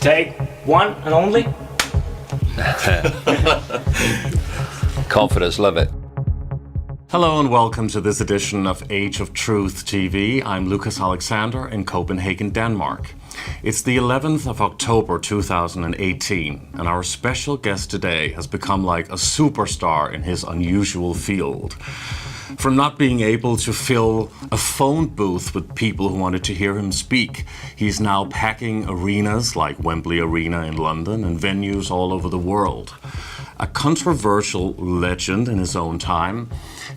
Take one and only. Confidence, love it. Hello and welcome to this edition of Age of Truth TV. I'm Lucas Alexander in Copenhagen, Denmark. It's the 11th of October 2018, and our special guest today has become like a superstar in his unusual field. From not being able to fill a phone booth with people who wanted to hear him speak, he's now packing arenas like Wembley Arena in London and venues all over the world. A controversial legend in his own time,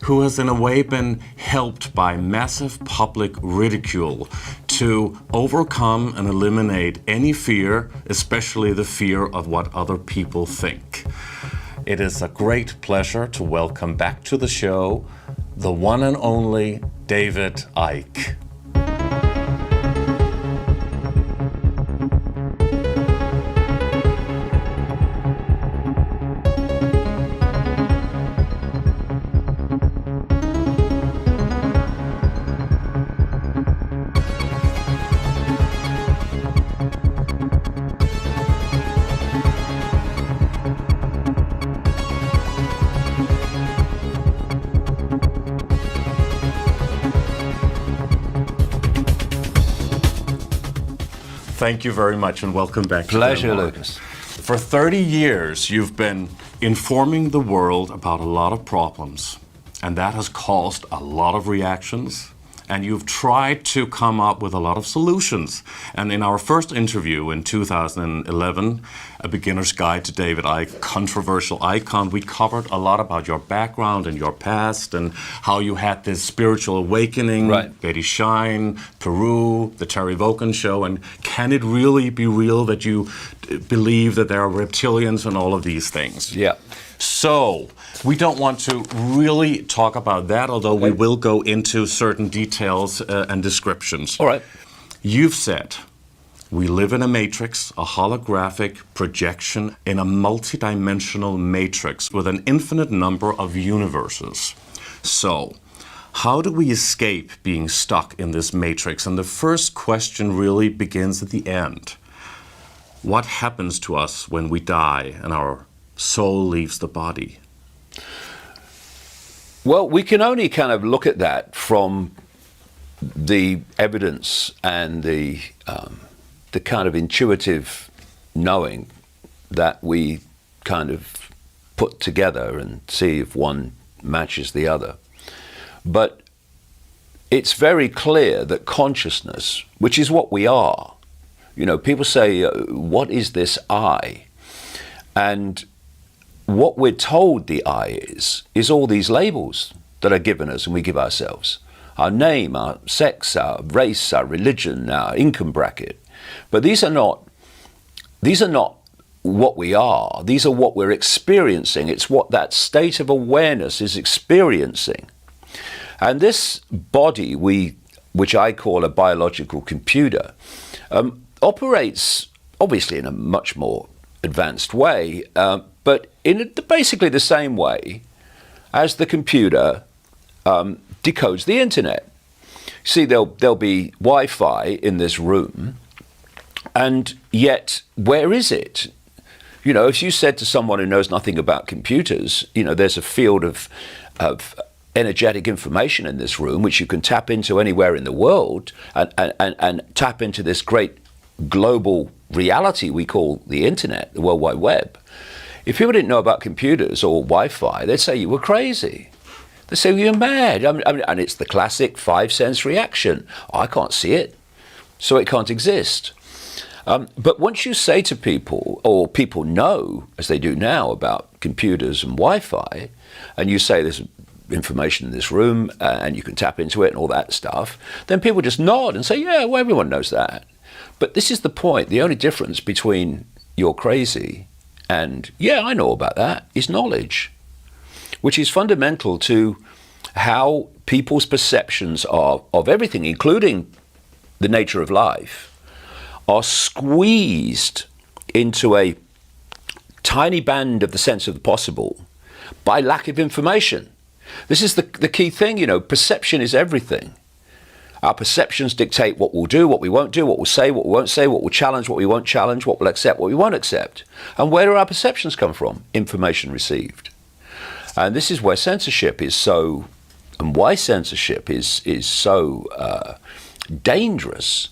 who has in a way been helped by massive public ridicule to overcome and eliminate any fear, especially the fear of what other people think. It is a great pleasure to welcome back to the show the one and only David Icke. Thank you very much and welcome back. Pleasure, Lucas. For 30 years, you've been informing the world about a lot of problems, and that has caused a lot of reactions, and you've tried to come up with a lot of solutions. And in our first interview in 2011, A Beginner's Guide to David Icke, Controversial Icon, we covered a lot about your background and your past and how you had this spiritual awakening, right. Betty Shine, Peru, the Terry Wogan show, and can it really be real that you believe that there are reptilians and all of these things? Yeah. So, we don't want to really talk about that, although we will go into certain details and descriptions. All right. You've said, we live in a matrix, a holographic projection in a multidimensional matrix with an infinite number of universes. So, how do we escape being stuck in this matrix? And the first question really begins at the end. What happens to us when we die and our soul leaves the body? Well, we can only kind of look at that from the evidence and the kind of intuitive knowing that we kind of put together and see if one matches the other. But it's very clear that consciousness, which is what we are, you know, people say, what is this I? And what we're told the I is all these labels that are given us and we give ourselves. Our name, our sex, our race, our religion, our income bracket. But these are not what we are. These are what we're experiencing. It's what that state of awareness is experiencing. And this body, which I call a biological computer, operates obviously in a much more advanced way, but in basically the same way as the computer decodes the internet. See, there'll be Wi-Fi in this room, and yet where is it? You know, if you said to someone who knows nothing about computers, you know, there's a field of energetic information in this room which you can tap into anywhere in the world and tap into this great global reality we call the internet, the World Wide Web. If people didn't know about computers or Wi-Fi, they'd say you were crazy. They'd say you're mad. I mean, and it's the classic 5 sense reaction. I can't see it, so it can't exist. But once you say to people, or people know, as they do now, about computers and Wi-Fi, and you say there's information in this room and you can tap into it and all that stuff, then people just nod and say, yeah, well, everyone knows that. But this is the point. The only difference between you're crazy and, yeah, I know about that, is knowledge, which is fundamental to how people's perceptions of everything, including the nature of life, are squeezed into a tiny band of the sense of the possible by lack of information. This is the key thing, you know, perception is everything. Our perceptions dictate what we'll do, what we won't do, what we'll say, what we won't say, what we'll challenge, what we won't challenge, what we'll accept, what we won't accept. And where do our perceptions come from? Information received. And this is where censorship is so, and why censorship is so dangerous,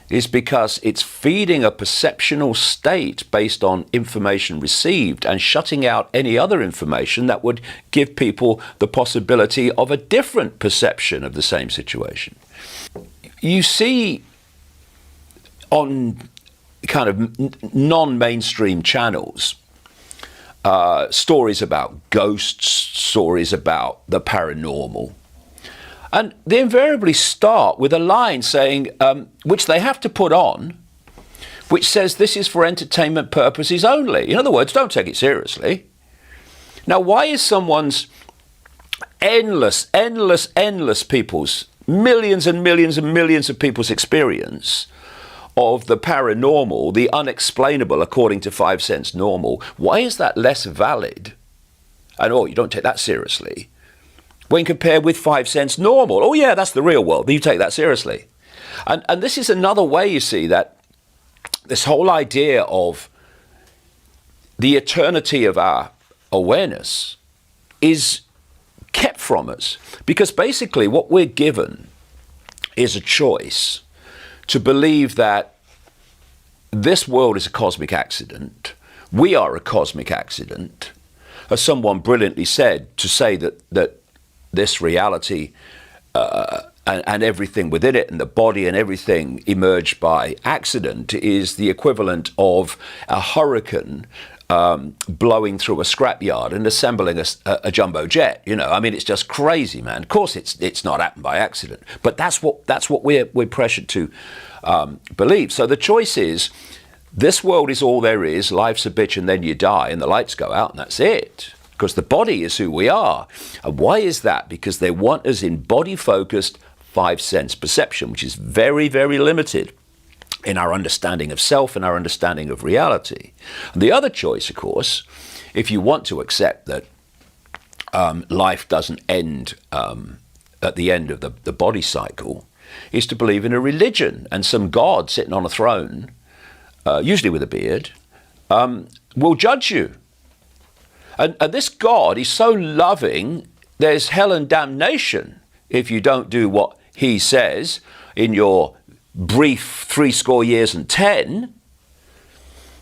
is because it's feeding a perceptional state based on information received and shutting out any other information that would give people the possibility of a different perception of the same situation. You see on kind of non-mainstream channels stories about ghosts, stories about the paranormal. And they invariably start with a line saying, which they have to put on, which says this is for entertainment purposes only. In other words, don't take it seriously. Now, why is someone's endless people's, millions and millions and millions of people's experience of the paranormal, the unexplainable according to 5 Sense Normal, why is that less valid? And, you don't take that seriously. When compared with 5 Sense Normal, oh yeah, that's the real world. You take that seriously. And this is another way, you see, that this whole idea of the eternity of our awareness is kept from us. Because basically what we're given is a choice to believe that this world is a cosmic accident. We are a cosmic accident. As someone brilliantly said, to say that this reality and everything within it and the body and everything emerged by accident is the equivalent of a hurricane blowing through a scrapyard and assembling a jumbo jet. I mean, it's just crazy, man. Of course, it's not happened by accident, but that's what we're pressured to believe. So the choice is, this world is all there is. Life's a bitch, and then you die, and the lights go out, and that's it. Because the body is who we are. And why is that? Because they want us in body-focused 5 sense perception, which is very, very limited in our understanding of self and our understanding of reality. And the other choice, of course, if you want to accept that life doesn't end at the end of the body cycle, is to believe in a religion and some God sitting on a throne, usually with a beard, will judge you. And this God is so loving, there's hell and damnation if you don't do what he says in your brief 70 years and 10.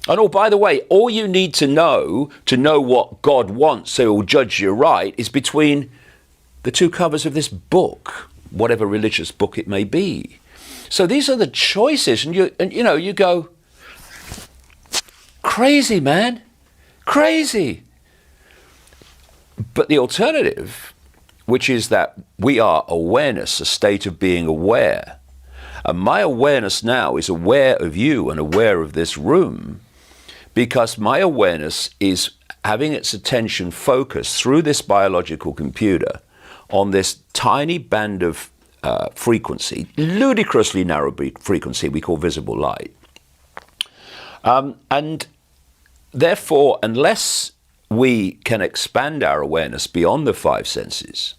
And by the way, all you need to know what God wants so he'll judge you right is between the 2 covers of this book, whatever religious book it may be. So these are the choices, and you go, crazy, man, crazy. But the alternative, which is that we are awareness, a state of being aware. And my awareness now is aware of you and aware of this room, because my awareness is having its attention focused through this biological computer on this tiny band of frequency, ludicrously narrow frequency we call visible light. And therefore, unless we can expand our awareness beyond the 5 senses,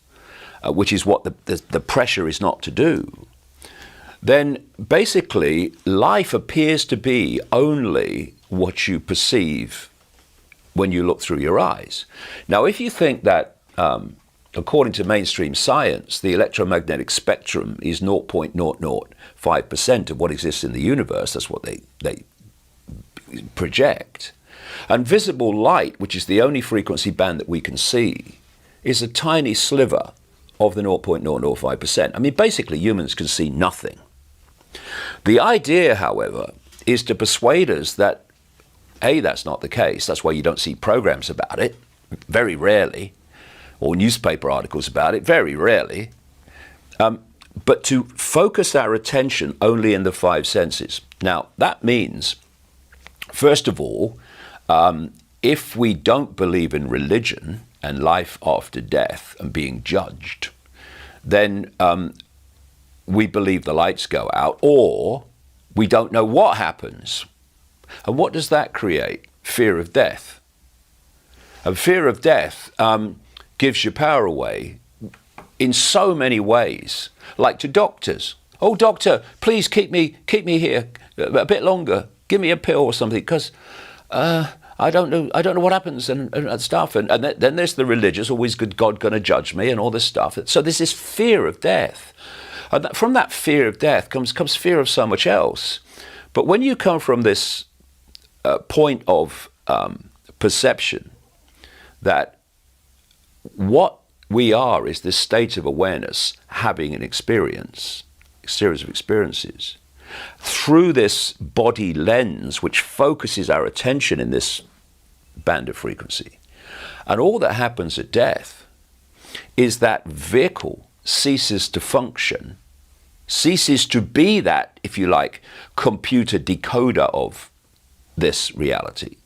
which is what the pressure is not to do, then basically life appears to be only what you perceive when you look through your eyes. Now, if you think that, according to mainstream science, the electromagnetic spectrum is 0.005% of what exists in the universe, that's what they project. And visible light, which is the only frequency band that we can see, is a tiny sliver of the 0.005%. I mean, basically, humans can see nothing. The idea, however, is to persuade us that, A, that's not the case. That's why you don't see programs about it, very rarely, or newspaper articles about it, very rarely. But to focus our attention only in the 5 senses. Now, that means, first of all, if we don't believe in religion and life after death and being judged, then we believe the lights go out, or we don't know what happens. And what does that create? Fear of death. And fear of death gives your power away in so many ways, like to doctors. Oh, doctor, please keep me here a bit longer. Give me a pill or something, because I don't know what happens and stuff. And then there's the religious, always good God going to judge me and all this stuff. So there's this fear of death. And from that fear of death comes fear of so much else. But when you come from this point of perception that what we are is this state of awareness having an experience, a series of experiences, through this body lens which focuses our attention in this band of frequency. And all that happens at death is that vehicle ceases to function, ceases to be that, if you like, computer decoder of this reality.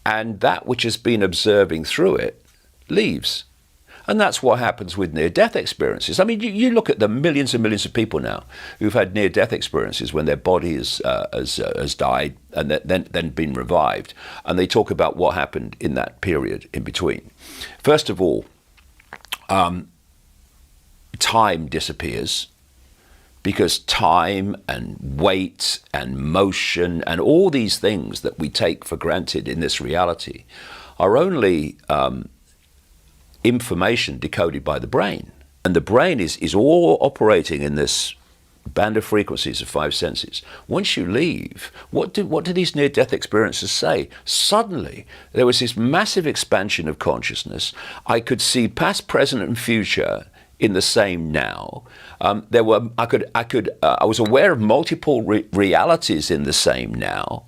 And that which has been observing through it leaves. And that's what happens with near-death experiences. I mean, you look at the millions and millions of people now who've had near-death experiences when their body has died and then been revived. And they talk about what happened in that period in between. First of all, time disappears, because time and weight and motion and all these things that we take for granted in this reality are only information decoded by the brain. And the brain is all operating in this band of frequencies of five senses. Once you leave, what do these near-death experiences say? Suddenly, there was this massive expansion of consciousness. I could see past, present, and future in the same now. I was aware of multiple realities in the same now.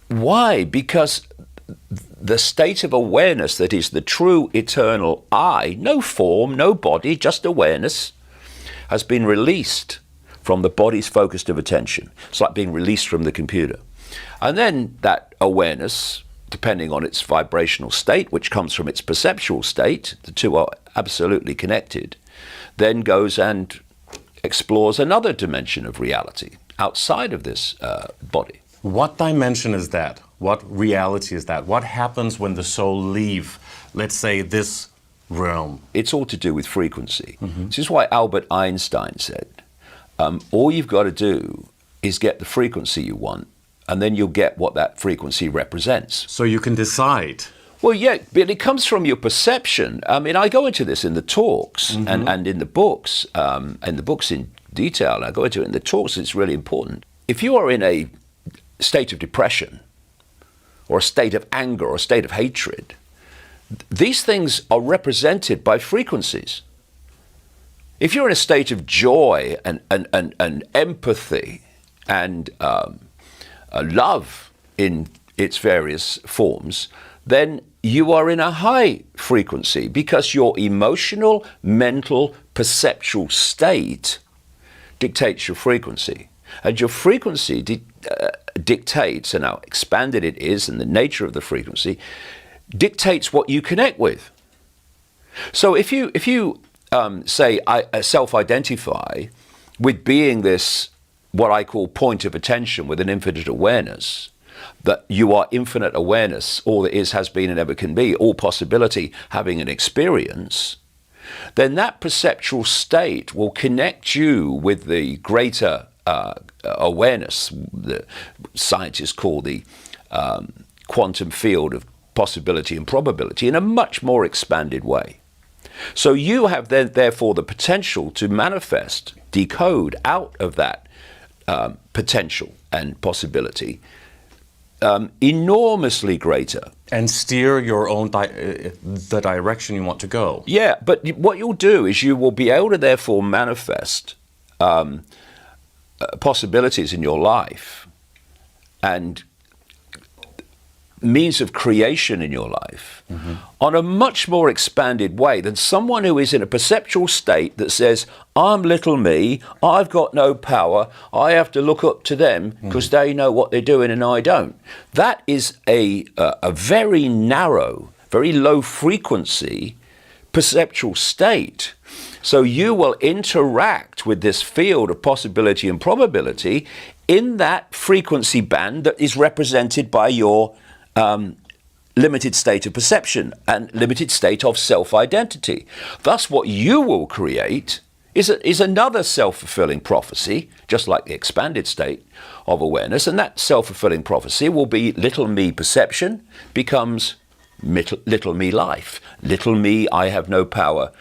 Why? Because the state of awareness that is the true eternal I, no form, no body, just awareness, has been released from the body's focus of attention. It's like being released from the computer. And then that awareness, depending on its vibrational state, which comes from its perceptual state, the two are absolutely connected, then goes and explores another dimension of reality outside of this body. What dimension is that? What reality is that? What happens when the soul leave, let's say, this realm? It's all to do with frequency. Mm-hmm. This is why Albert Einstein said, all you've got to do is get the frequency you want, and then you'll get what that frequency represents. So you can decide. Well, yeah, but it comes from your perception. I mean, I go into this in the talks and in the books in detail. I go into it in the talks. It's really important. If you are in a state of depression or a state of anger or a state of hatred, these things are represented by frequencies. If you're in a state of joy and empathy and love in its various forms, then you are in a high frequency because your emotional, mental, perceptual state dictates your frequency. And your frequency dictates, and how expanded it is, and the nature of the frequency dictates what you connect with. So if you say I self-identify with being this, what I call point of attention with an infinite awareness, that you are infinite awareness, all that is, has been, and ever can be, all possibility having an experience, then that perceptual state will connect you with the greater awareness, the scientists call the quantum field of possibility and probability, in a much more expanded way. So you have then, therefore, the potential to manifest, decode out of that potential and possibility enormously greater. And steer your own the direction you want to go. Yeah, but what you'll do is you will be able to therefore manifest possibilities in your life and means of creation in your life on a much more expanded way than someone who is in a perceptual state that says, I'm little me, I've got no power, I have to look up to them because they know what they're doing and I don't. That is a very narrow, very low frequency perceptual state. So you will interact with this field of possibility and probability in that frequency band that is represented by your limited state of perception and limited state of self-identity. Thus, what you will create is another self-fulfilling prophecy, just like the expanded state of awareness, and that self-fulfilling prophecy will be little me perception becomes little me life, little me I have no power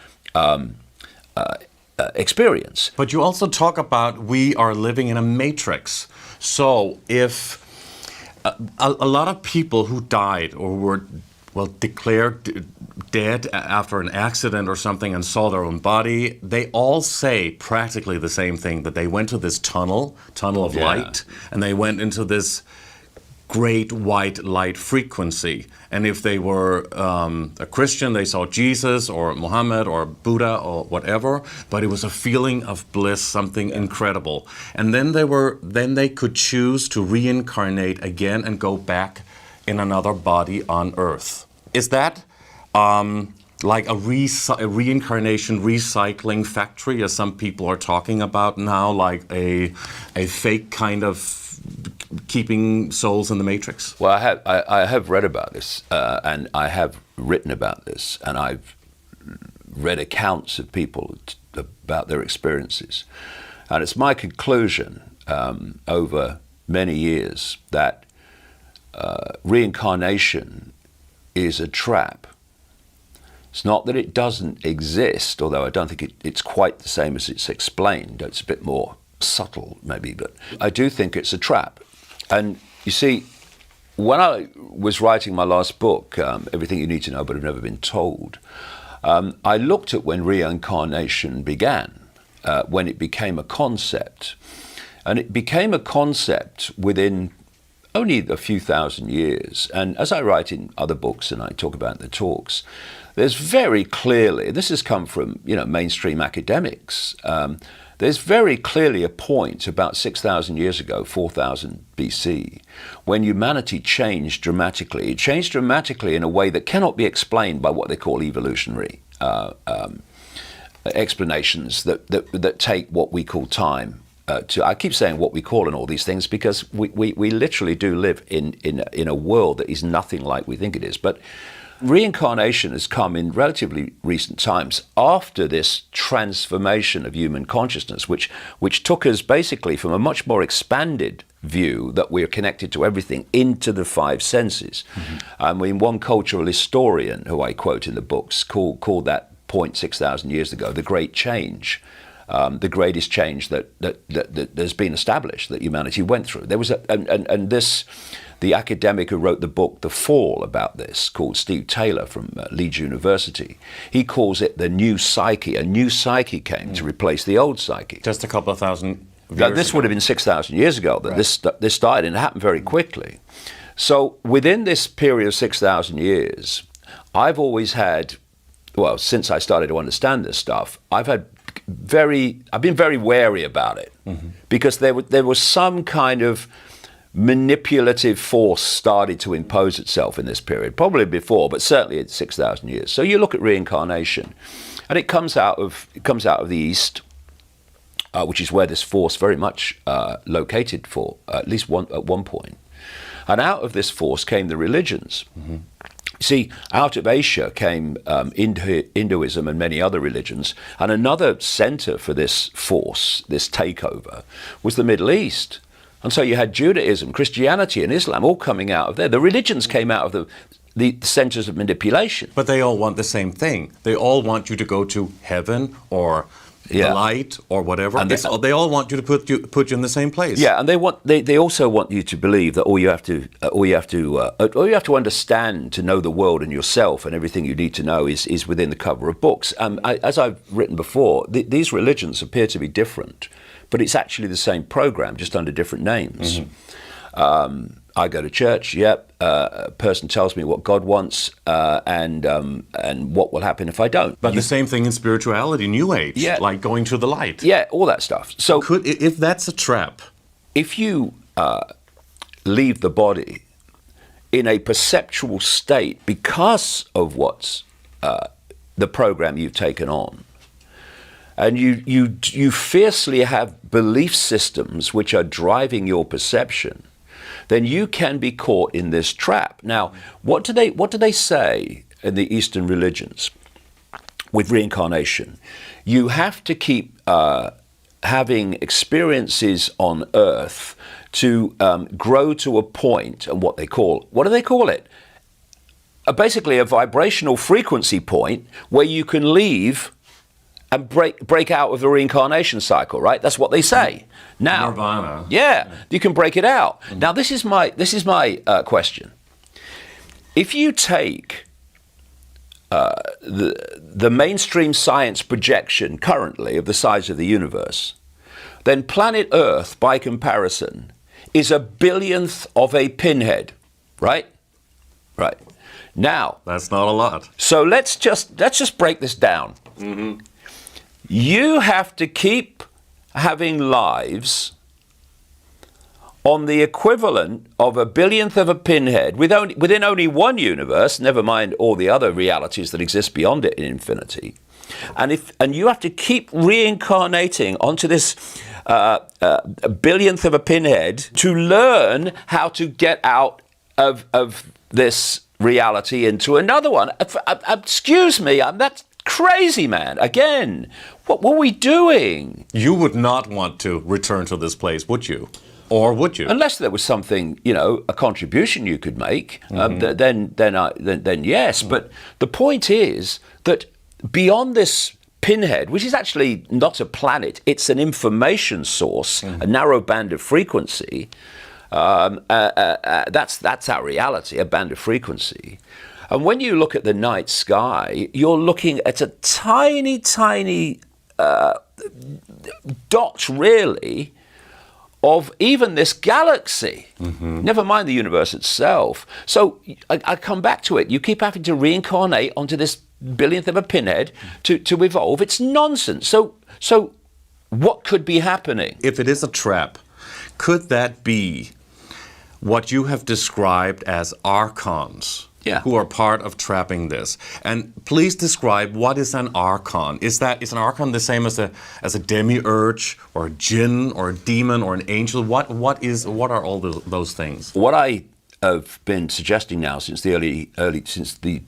experience. But you also talk about we are living in a matrix. So if a lot of people who died or were declared dead after an accident or something and saw their own body, they all say practically the same thing, that they went to this tunnel of light, and they went into this great white light frequency. And if they were a Christian, they saw Jesus or Muhammad or Buddha or whatever, but it was a feeling of bliss, something incredible. And then they could choose to reincarnate again and go back in another body on Earth. Is that like a reincarnation recycling factory, as some people are talking about now, like a fake kind of keeping souls in the matrix? Well, I have read about this, and I have written about this, and I've read accounts of people about their experiences. And it's my conclusion over many years that reincarnation is a trap. It's not that it doesn't exist, although I don't think it's quite the same as it's explained. It's a bit more subtle, maybe, but I do think it's a trap. And you see, when I was writing my last book, Everything You Need to Know But Have Never Been Told, I looked at when reincarnation began, when it became a concept. And it became a concept within only a few thousand years. And as I write in other books and I talk about in the talks, there's very clearly, this has come from mainstream academics, there's very clearly a point about 6,000 years ago, 4,000 BC, when humanity changed dramatically. It changed dramatically in a way that cannot be explained by what they call evolutionary explanations that take what we call time. I keep saying what we call and all these things because we literally do live in a world that is nothing like we think it is. But reincarnation has come in relatively recent times after this transformation of human consciousness, which took us basically from a much more expanded view that we're connected to everything into the five senses. Mm-hmm. I mean, one cultural historian who I quote in the books called that point 6,000 years ago the Great Change. The greatest change that has been established that humanity went through. There was the academic who wrote the book The Fall about this, called Steve Taylor from Leeds University, he calls it the new psyche. A new psyche came to replace the old psyche. Just a couple of thousand years Now, this ago. would have been 6,000 years ago that this started, and it happened very quickly. So within this period of 6,000 years, I've always had, well, since I started to understand this stuff, I've been very wary about it, because there was some kind of manipulative force started to impose itself in this period, probably before, but certainly in 6,000 years. So you look at reincarnation, and it comes out of the East, which is where this force very much located for at least at one point. And out of this force came the religions. Mm-hmm. See, out of Asia came Hinduism and many other religions, and another center for this force, this takeover, was the Middle East. And so you had Judaism, Christianity, and Islam all coming out of there. The religions came out of the centers of manipulation. But they all want the same thing. They all want you to go to heaven or the light or whatever. And they all want you to put you in the same place. Yeah, and they also want you to believe that all you have to understand to know the world and yourself and everything you need to know is within the cover of books. As I've written before, these religions appear to be different, but it's actually the same program, just under different names. Mm-hmm. I go to church. A person tells me what God wants and what will happen if I don't. But the same thing in spirituality, New Age, like going to the light. Yeah, all that stuff. So, if that's a trap, if you leave the body in a perceptual state because of what's the program you've taken on, and you fiercely have belief systems which are driving your perception, then you can be caught in this trap. Now, what do they say in the Eastern religions? with reincarnation. You have to keep having experiences on Earth to grow to a point, and what do they call it? Basically a vibrational frequency point where you can leave and break out of the reincarnation cycle, right? That's what they say. Now, Nirvana. Yeah, you can break it out. Now, this is my question. If you take the mainstream science projection currently of the size of the universe, then planet Earth, by comparison, is a billionth of a pinhead, right? Right. Now, That's not a lot. so let's just break this down. You have to keep having lives on the equivalent of a billionth of a pinhead within only one universe, never mind all the other realities that exist beyond it in infinity. And you have to keep reincarnating onto this a billionth of a pinhead to learn how to get out of this reality into another one. Excuse me, that's crazy, man. Again, what were we doing? You would not want to return to this place, would you? Or would you? Unless there was something, a contribution you could make, then yes. But the point is that beyond this pinhead, which is actually not a planet, it's an information source, a narrow band of frequency. That's our reality, a band of frequency. And when you look at the night sky, you're looking at a tiny, tiny dot, really, of even this galaxy, never mind the universe itself. So I come back to it. You keep having to reincarnate onto this billionth of a pinhead to evolve. It's nonsense. So what could be happening? If it is a trap, could that be what you have described as archons? Yeah. Who are part of trapping this? And please describe, what is an archon? Is an archon the same as a demiurge or a jinn or a demon or an angel? What are all those things? What I have been suggesting now since the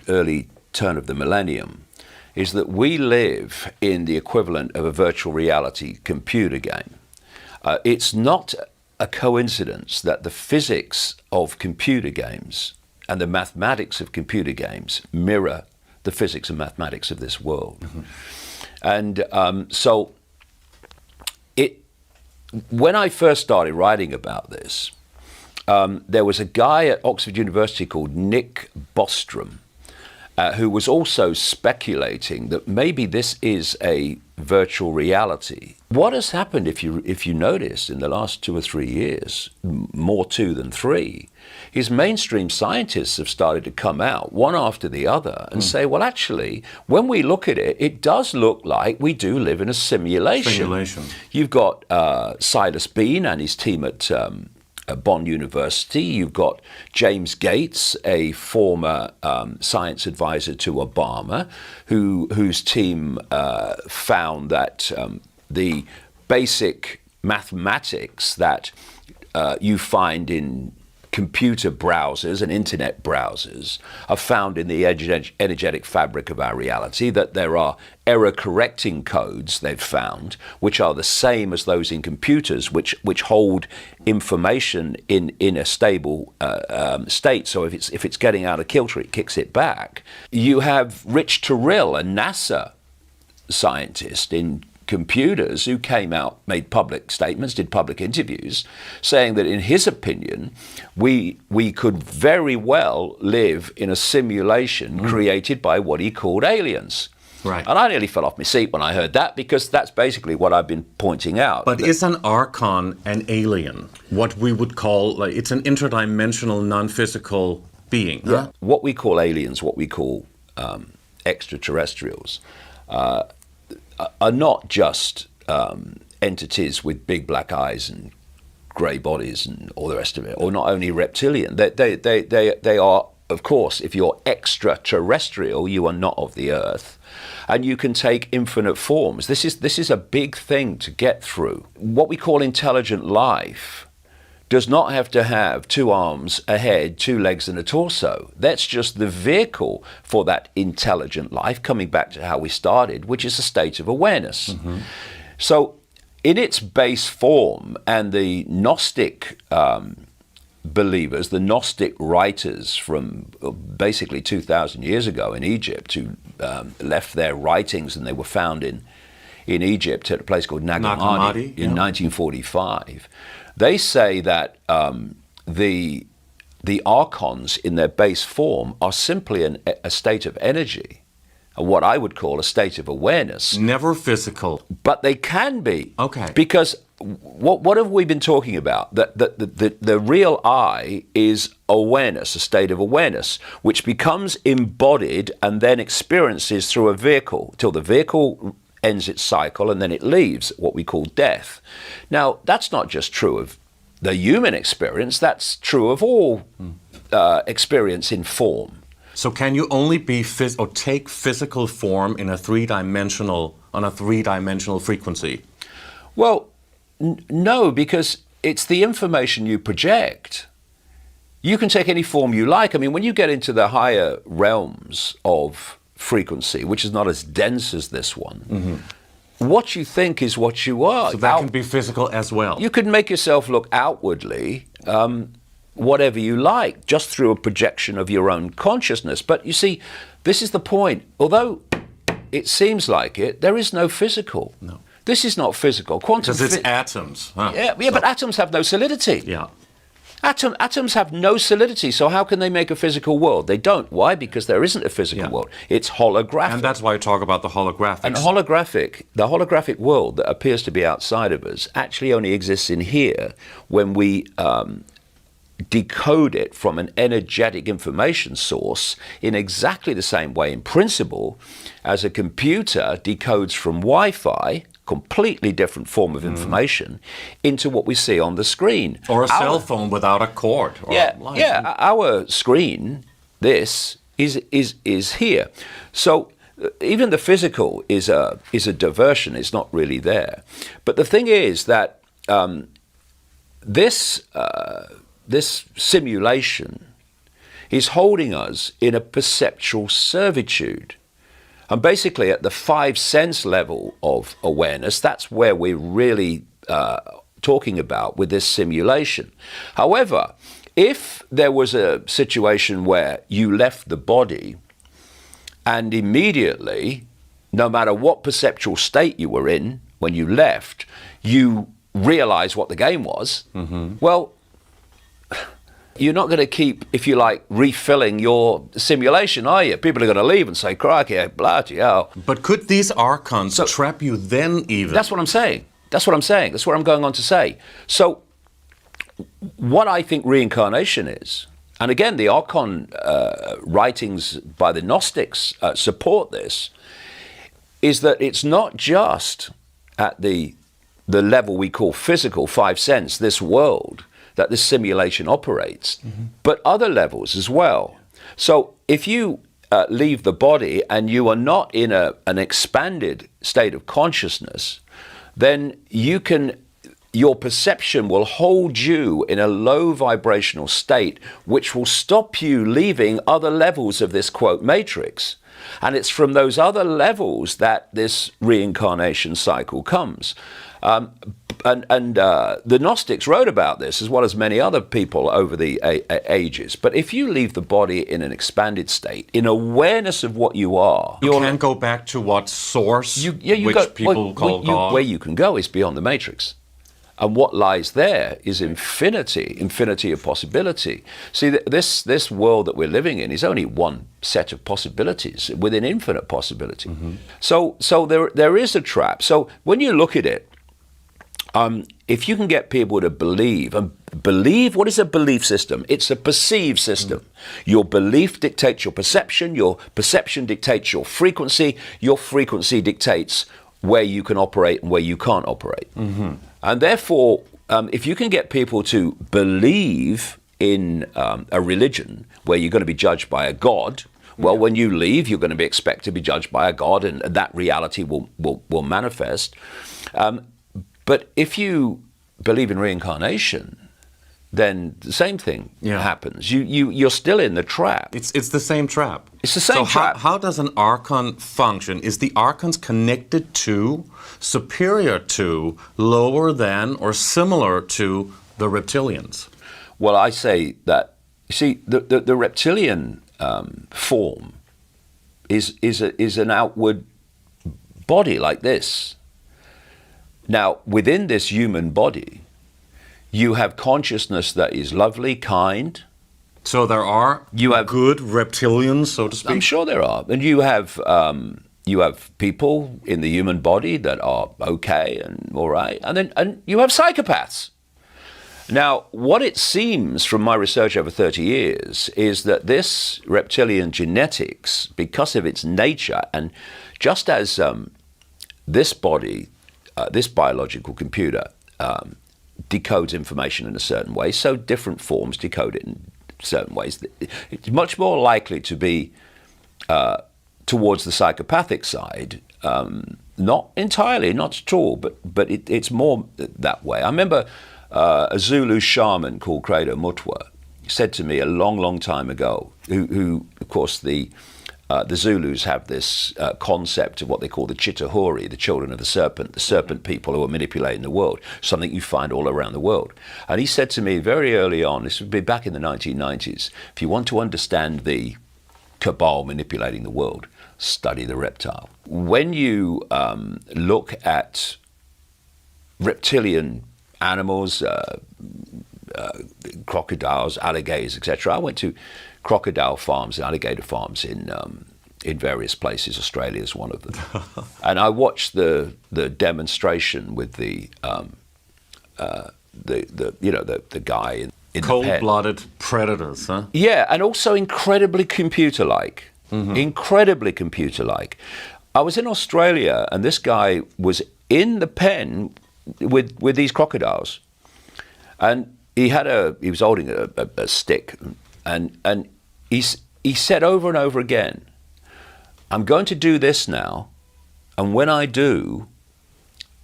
early turn of the millennium is that we live in the equivalent of a virtual reality computer game. It's not a coincidence that the physics of computer games and the mathematics of computer games mirror the physics and mathematics of this world. And so when I first started writing about this, there was a guy at Oxford University called Nick Bostrom, who was also speculating that maybe this is a virtual reality. What has happened, if you notice, in the last 2 or 3 years, more 2 than 3, is mainstream scientists have started to come out one after the other and say, well, actually, when we look at it, it does look like we do live in a simulation. You've got Silas Bean and his team at Bonn University. You've got James Gates, a former science advisor to Obama, whose team found that the basic mathematics that you find in computer browsers and internet browsers are found in the energetic fabric of our reality, that there are error-correcting codes they've found, which are the same as those in computers, which hold information in a stable state. So if it's getting out of kilter, it kicks it back. You have Rich Terrell, a NASA scientist in computers, who came out, made public statements, did public interviews, saying that in his opinion, we could very well live in a simulation created by what he called aliens. Right. And I nearly fell off my seat when I heard that, because that's basically what I've been pointing out. But is an archon an alien? What we would call, it's an interdimensional, non-physical being. Yeah. Huh? What we call aliens, what we call extraterrestrials, are not just entities with big black eyes and grey bodies and all the rest of it, or not only reptilian. They are, of course, if you're extraterrestrial, you are not of the earth, and you can take infinite forms. This is a big thing to get through. What we call intelligent life does not have to have 2 arms, a head, 2 legs, and a torso. That's just the vehicle for that intelligent life, coming back to how we started, which is a state of awareness. So in its base form, and the Gnostic believers, the Gnostic writers from basically 2,000 years ago in Egypt, who left their writings, and they were found in Egypt at a place called Nag Hammadi in 1945. They say that the archons in their base form are simply a state of energy, what I would call a state of awareness. Never physical. But they can be. Okay. Because what have we been talking about? That the real I is awareness, a state of awareness, which becomes embodied and then experiences through a vehicle till the vehicle ends its cycle, and then it leaves, what we call death. Now, that's not just true of the human experience, that's true of all experience in form. So can you only be or take physical form in a on a three-dimensional frequency? Well, no, because it's the information you project. You can take any form you like. I mean, when you get into the higher realms of frequency, which is not as dense as this one, what you think is what you are. So that can be physical as well. You can make yourself look outwardly whatever you like, just through a projection of your own consciousness. But you see, this is the point. Although it seems like it, there is no physical. No. This is not physical. Quantum because it's atoms. Huh? Yeah, but atoms have no solidity. Yeah. Atoms have no solidity, so how can they make a physical world? They don't. Why? Because there isn't a physical world. It's holographic. And that's why I talk about the holographics. And the holographic world that appears to be outside of us actually only exists in here when we decode it from an energetic information source in exactly the same way, in principle, as a computer decodes from Wi-Fi, completely different form of information, into what we see on the screen. Or a cell phone without a cord. Or our screen, this, is here. So even the physical is a diversion. It's not really there. But the thing is that this simulation is holding us in a perceptual servitude. And basically at the 5 sense level of awareness, that's where we're really talking about with this simulation. However, if there was a situation where you left the body and immediately, no matter what perceptual state you were in when you left, you realize what the game was, well, you're not going to keep, if you like, refilling your simulation, are you? People are going to leave and say, crikey, bloody hell. But could these archons trap you then even? That's what I'm saying. That's what I'm going on to say. So what I think reincarnation is, and again, the archon writings by the Gnostics support this, is that it's not just at the level we call physical, 5 sense, this world, that this simulation operates, but other levels as well. So if you leave the body and you are not in an expanded state of consciousness, then your perception will hold you in a low vibrational state, which will stop you leaving other levels of this, quote, matrix. And it's from those other levels that this reincarnation cycle comes. The Gnostics wrote about this, as well as many other people over the ages. But if you leave the body in an expanded state, in awareness of what you are... You can go back to what source, people call God. Where you can go is beyond the matrix. And what lies there is infinity of possibility. See, this world that we're living in is only one set of possibilities within infinite possibility. So there is a trap. So when you look at it, if you can get people to believe, what is a belief system? It's a perceived system. Your belief dictates your perception dictates your frequency dictates where you can operate and where you can't operate. And therefore, if you can get people to believe in a religion where you're going to be judged by a God, well, when you leave, you're going to be expected to be judged by a God, and that reality will manifest. But if you believe in reincarnation, then the same thing Yeah. happens. You're still in the trap. It's the same trap. It's the same so trap. How does an archon function? Is the archons connected to, superior to, lower than, or similar to the reptilians? Well, I say that, you see, the reptilian form is an outward body like this. Now, within this human body, you have consciousness that is lovely, kind. So there are You have- good reptilians, so to speak? I'm sure there are. And you have people in the human body that are okay and all right. And you have psychopaths. Now, what it seems from my research over 30 years is that this reptilian genetics, because of its nature, and just as this body, this biological computer, decodes information in a certain way, so different forms decode it in certain ways. It's much more likely to be towards the psychopathic side, not entirely, not at all, but it's more that way. I remember a Zulu shaman called Credo Mutwa said to me a long, long time ago, who of course, the Zulus have this concept of what they call the Chitahuri, the children of the serpent people who are manipulating the world, something you find all around the world. And he said to me very early on, this would be back in the 1990s, if you want to understand the cabal manipulating the world, study the reptile. When you look at reptilian animals, crocodiles, alligators, etc. I went to crocodile farms and alligator farms in various places. Australia is one of them. And I watched the demonstration with the guy in the pen. Cold-blooded predators, huh? Yeah, and also incredibly computer-like. Incredibly computer-like. I was in Australia, and this guy was in the pen with these crocodiles, and he was holding a stick, and he said over and over again, "I'm going to do this now, and when I do,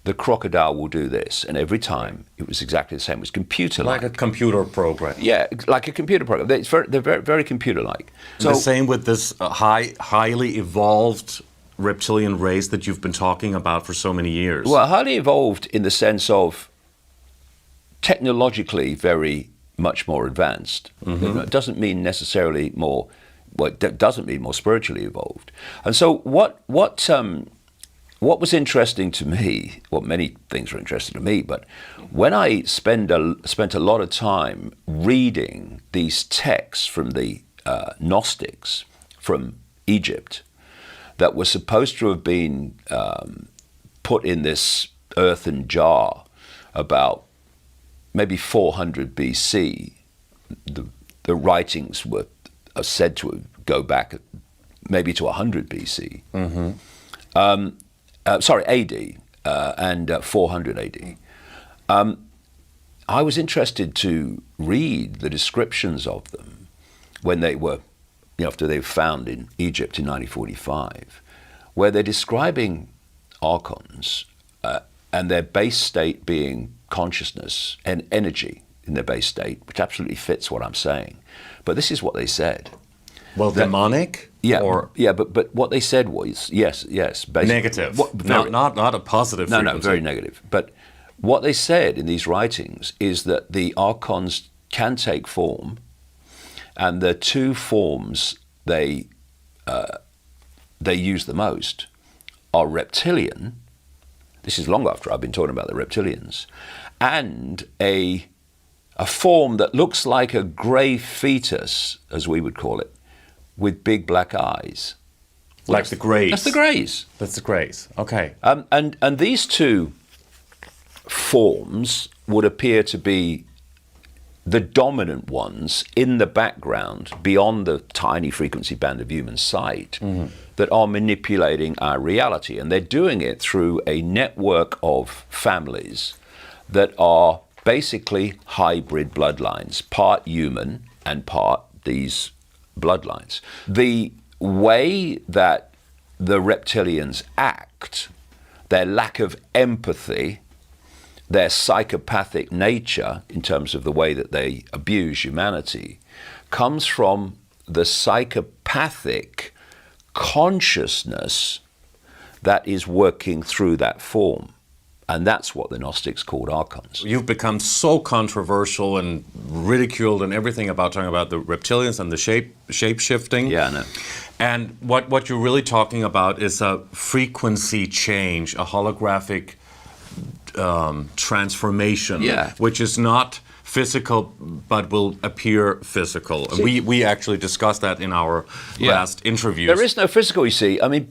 the crocodile will do this." And every time it was exactly the same. It was computer-like. Like a computer program. Yeah, like a computer program. They're very, very computer-like. So The same with this highly evolved reptilian race that you've been talking about for so many years. well, highly evolved in the sense of technologically very much more advanced. You know, it doesn't mean necessarily more. Well, it doesn't mean more spiritually evolved. And so, what was interesting to me? Well, many things were interesting to me, but when I spent a lot of time reading these texts from the Gnostics from Egypt that were supposed to have been put in this earthen jar about maybe 400 BC. The writings are said to go back maybe to 100 BC. Sorry, AD, and 400 AD. I was interested to read the descriptions of them when they were, after they were found in Egypt in 1945, where they're describing archons and their base state being consciousness and energy in their base state, which absolutely fits what I'm saying. But this is what they said. Well, demonic? Yeah, Or but what they said was, yes, basically. negative? Not a positive No, frequency. very negative. But what they said in these writings is that the archons can take form, and the two forms they use the most are reptilian. This is long after I've been talking about the reptilians, and a form that looks like a grey fetus, as we would call it, with big black eyes. Like the Greys. That's the Greys. That's the Greys. Okay. And these two forms would appear to be the dominant ones in the background, beyond the tiny frequency band of human sight, that are manipulating our reality. And they're doing it through a network of families that are basically hybrid bloodlines, part human and part these bloodlines. The way that the reptilians act, their lack of empathy, their psychopathic nature, in terms of the way that they abuse humanity, comes from the psychopathic consciousness that is working through that form. And that's what the Gnostics called archons. You've become so controversial and ridiculed and everything about talking about the reptilians and the shape-shifting. Yeah, I know. And what you're really talking about is a frequency change, a holographic transformation, which is not physical but will appear physical. And we actually discussed that in our last interviews. There is no physical, you see. I mean,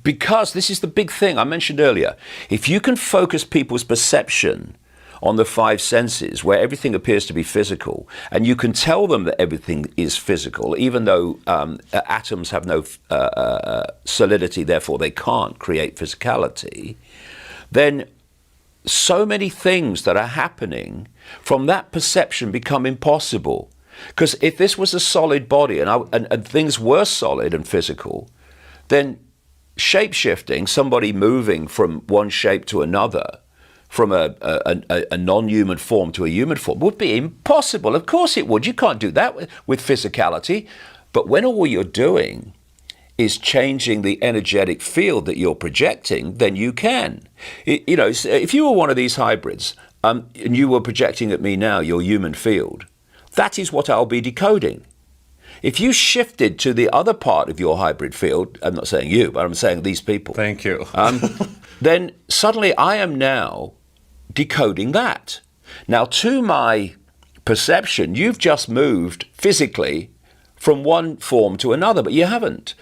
because this is the big thing I mentioned earlier. If you can focus people's perception on the five senses, where everything appears to be physical, and you can tell them that everything is physical, even though atoms have no solidity, therefore they can't create physicality, then so many things that are happening from that perception become impossible. Because if this was a solid body and things were solid and physical, then shape-shifting, somebody moving from one shape to another, from a non-human form to a human form, would be impossible. Of course it would. You can't do that with physicality. But when all you're doing is changing the energetic field that you're projecting, then you can. You know, if you were one of these hybrids and you were projecting at me now your human field, that is what I'll be decoding. If you shifted to the other part of your hybrid field, I'm not saying you, but I'm saying these people. Thank you. Then suddenly I am now decoding that. Now, to my perception, you've just moved physically from one form to another, but you haven't.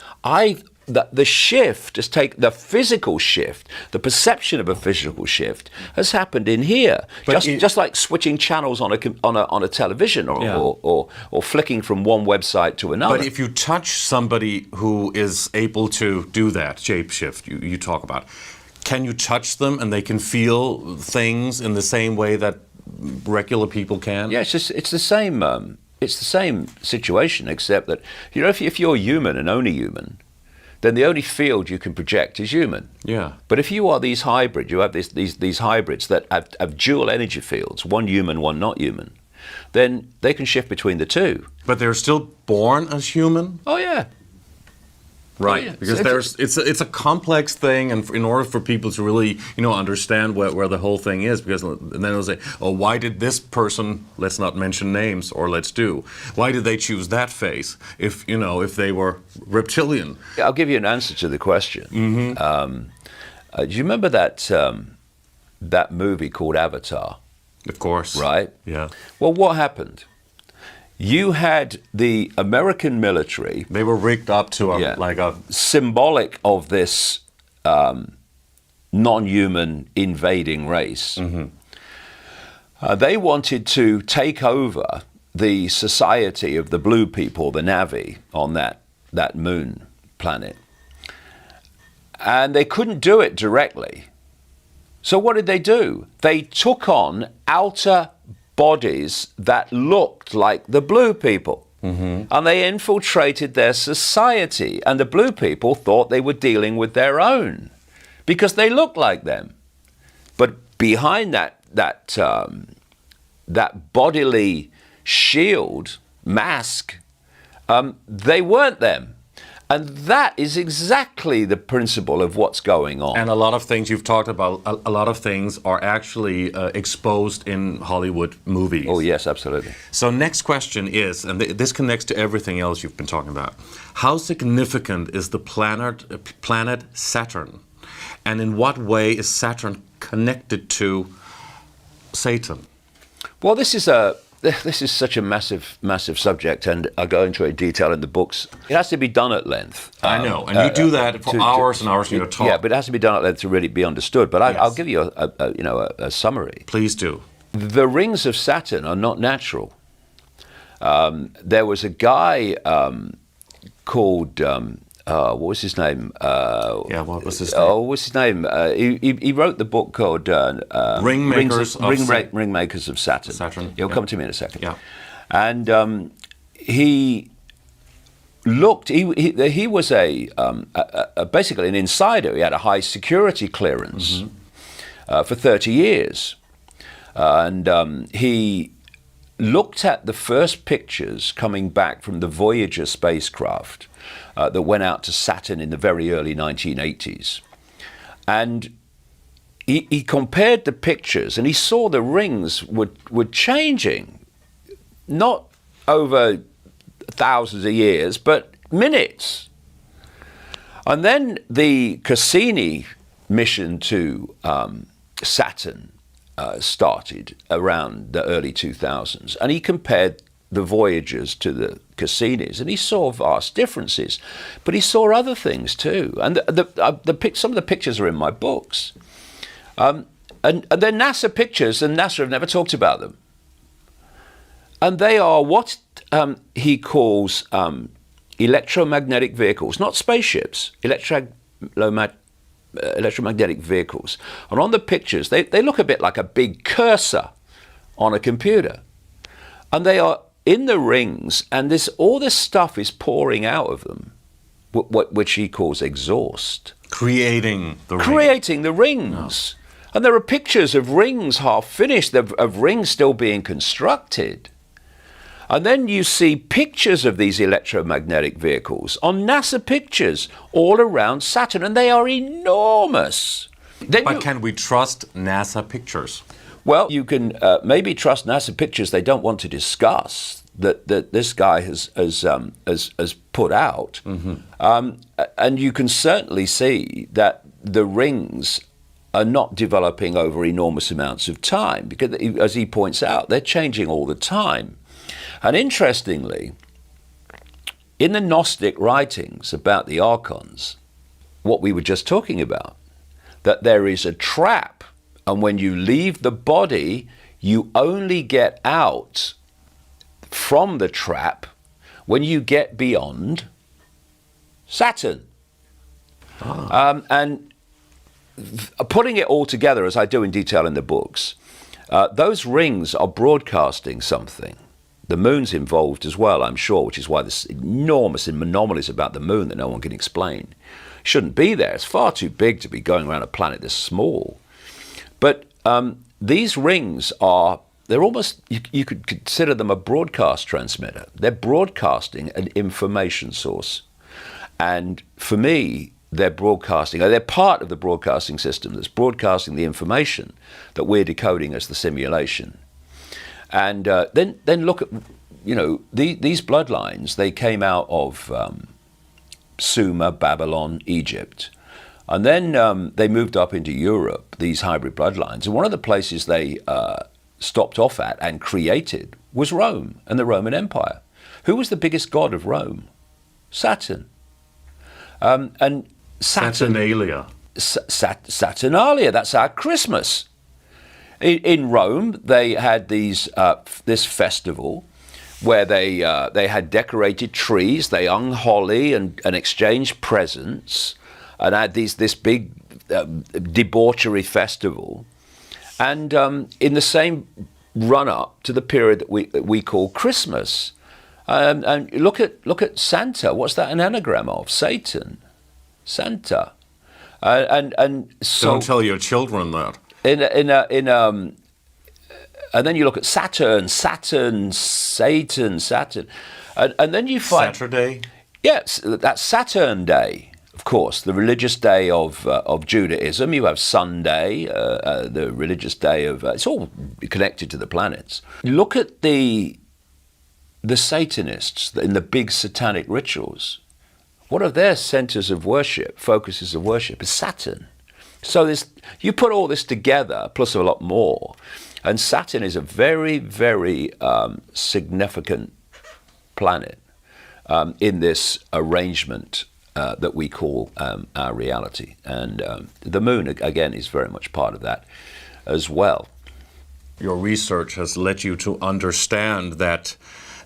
The shift has taken, the physical shift, the perception of a physical shift has happened in here. Just like switching channels on a television or flicking from one website to another. But if you touch somebody who is able to do that shapeshift you talk about, can you touch them and they can feel things in the same way that regular people can? Yeah, it's the same. It's the same situation, except that, you know, if you're human and only human, then the only field you can project is human. Yeah. But if you are these hybrids, you have these hybrids that have dual energy fields, one human, one not human, then they can shift between the two. But they're still born as human? Oh, yeah. Right, Oh, yeah. because it's a complex thing, and in order for people to really understand where the whole thing is, because then they'll say, oh, why did this person, let's not mention names, or why did they choose that face if they were reptilian? I'll give you an answer to the question. Mm-hmm. Do you remember that movie called Avatar? Of course. Right? Yeah. Well, what happened? You had the American military. They were rigged up to a symbolic of this non-human invading race. Mm-hmm. They wanted to take over the society of the blue people, the Na'vi, on that moon planet. And they couldn't do it directly. So what did they do? They took on outer bodies that looked like the blue people. Mm-hmm. And they infiltrated their society. And the blue people thought they were dealing with their own because they looked like them. But behind that bodily shield, mask, they weren't them. And that is exactly the principle of what's going on. And a lot of things you've talked about, a lot of things are actually exposed in Hollywood movies. Oh, yes, absolutely. So next question is, and this connects to everything else you've been talking about, how significant is the planet Saturn? And in what way is Saturn connected to Satan? Well, this is such a massive subject, and I go into it in detail in the books. It has to be done at length. I know, and you do that for hours and hours in your talk. Yeah, but it has to be done at length to really be understood. But yes. I'll give you a summary. Please do. The rings of Saturn are not natural. There was a guy called what was his name? What was his name? Oh, what's his name? He wrote the book called Ringmakers of Saturn. Saturn. He'll come to me in a second. Yeah. And he looked. He was basically an insider. He had a high security clearance for 30 years. He looked at the first pictures coming back from the Voyager spacecraft that went out to Saturn in the very early 1980s. And he compared the pictures, and he saw the rings were changing, not over thousands of years, but minutes. And then the Cassini mission to Saturn started around the early 2000s, and he compared the Voyagers to the Cassinis, and he saw vast differences, but he saw other things too. And some of the pictures are in my books, and they're NASA pictures, and NASA have never talked about them. And they are what he calls electromagnetic vehicles, not spaceships, electromagnetic vehicles. And on the pictures, they look a bit like a big cursor on a computer. And they are in the rings, and all this stuff is pouring out of them, which he calls exhaust. Creating the rings. Oh. And there are pictures of rings half finished, of rings still being constructed. And then you see pictures of these electromagnetic vehicles on NASA pictures all around Saturn, and they are enormous. But can we trust NASA pictures? Well, you can maybe trust NASA pictures they don't want to discuss that this guy has put out. Mm-hmm. And you can certainly see that the rings are not developing over enormous amounts of time, because, as he points out, they're changing all the time. And interestingly, in the Gnostic writings about the archons, what we were just talking about, that there is a trap, and when you leave the body, you only get out from the trap when you get beyond Saturn. And putting it all together, as I do in detail in the books, those rings are broadcasting something. The moon's involved as well, I'm sure, which is why there's enormous anomalies about the moon that no one can explain. Shouldn't be there. It's far too big to be going around a planet this small. But these rings they're almost, you could consider them a broadcast transmitter. They're broadcasting an information source. And for me, they're part of the broadcasting system that's broadcasting the information that we're decoding as the simulation. And then look at, these bloodlines, they came out of Sumer, Babylon, Egypt. And then they moved up into Europe, these hybrid bloodlines. And one of the places they stopped off at and created was Rome and the Roman Empire. Who was the biggest god of Rome? Saturn. And Saturnalia. Saturnalia, that's our Christmas. In Rome, they had this festival where they had decorated trees, they hung holly and exchanged presents, and had this big debauchery festival. And in the same run-up to the period that we call Christmas, and look at Santa. What's that an anagram of? Satan, Santa, and so don't tell your children that. And then you look at Saturn, and then you find Saturday. Yes, that's Saturn Day, of course, the religious day of Judaism. You have Sunday, the religious day of. It's all connected to the planets. Look at the Satanists in the big satanic rituals. One of their centers of worship, focuses of worship, is Saturn. So you put all this together, plus a lot more, and Saturn is a very, very significant planet in this arrangement that we call our reality. And the moon, again, is very much part of that as well. Your research has led you to understand that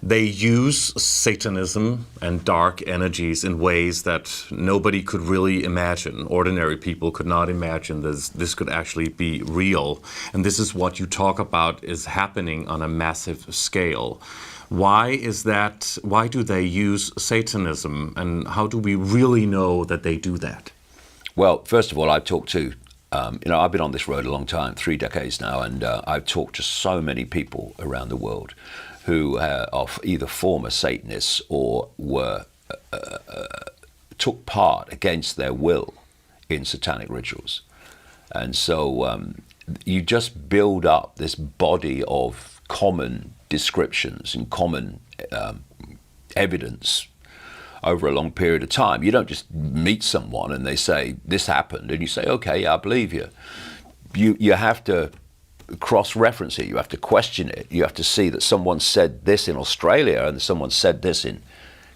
they use Satanism and dark energies in ways that nobody could really imagine. Ordinary people could not imagine this could actually be real. And this is what you talk about is happening on a massive scale. Why is that? Why do they use Satanism? And how do we really know that they do that? Well, first of all, I've talked to I've been on this road a long time, 3 decades now, and I've talked to so many people around the world who are either former Satanists or took part against their will in satanic rituals. And so you just build up this body of common descriptions and common evidence over a long period of time. You don't just meet someone and they say, this happened, and you say, okay, yeah, I believe you. You have to cross-reference it, you have to question it, you have to see that someone said this in Australia and someone said this in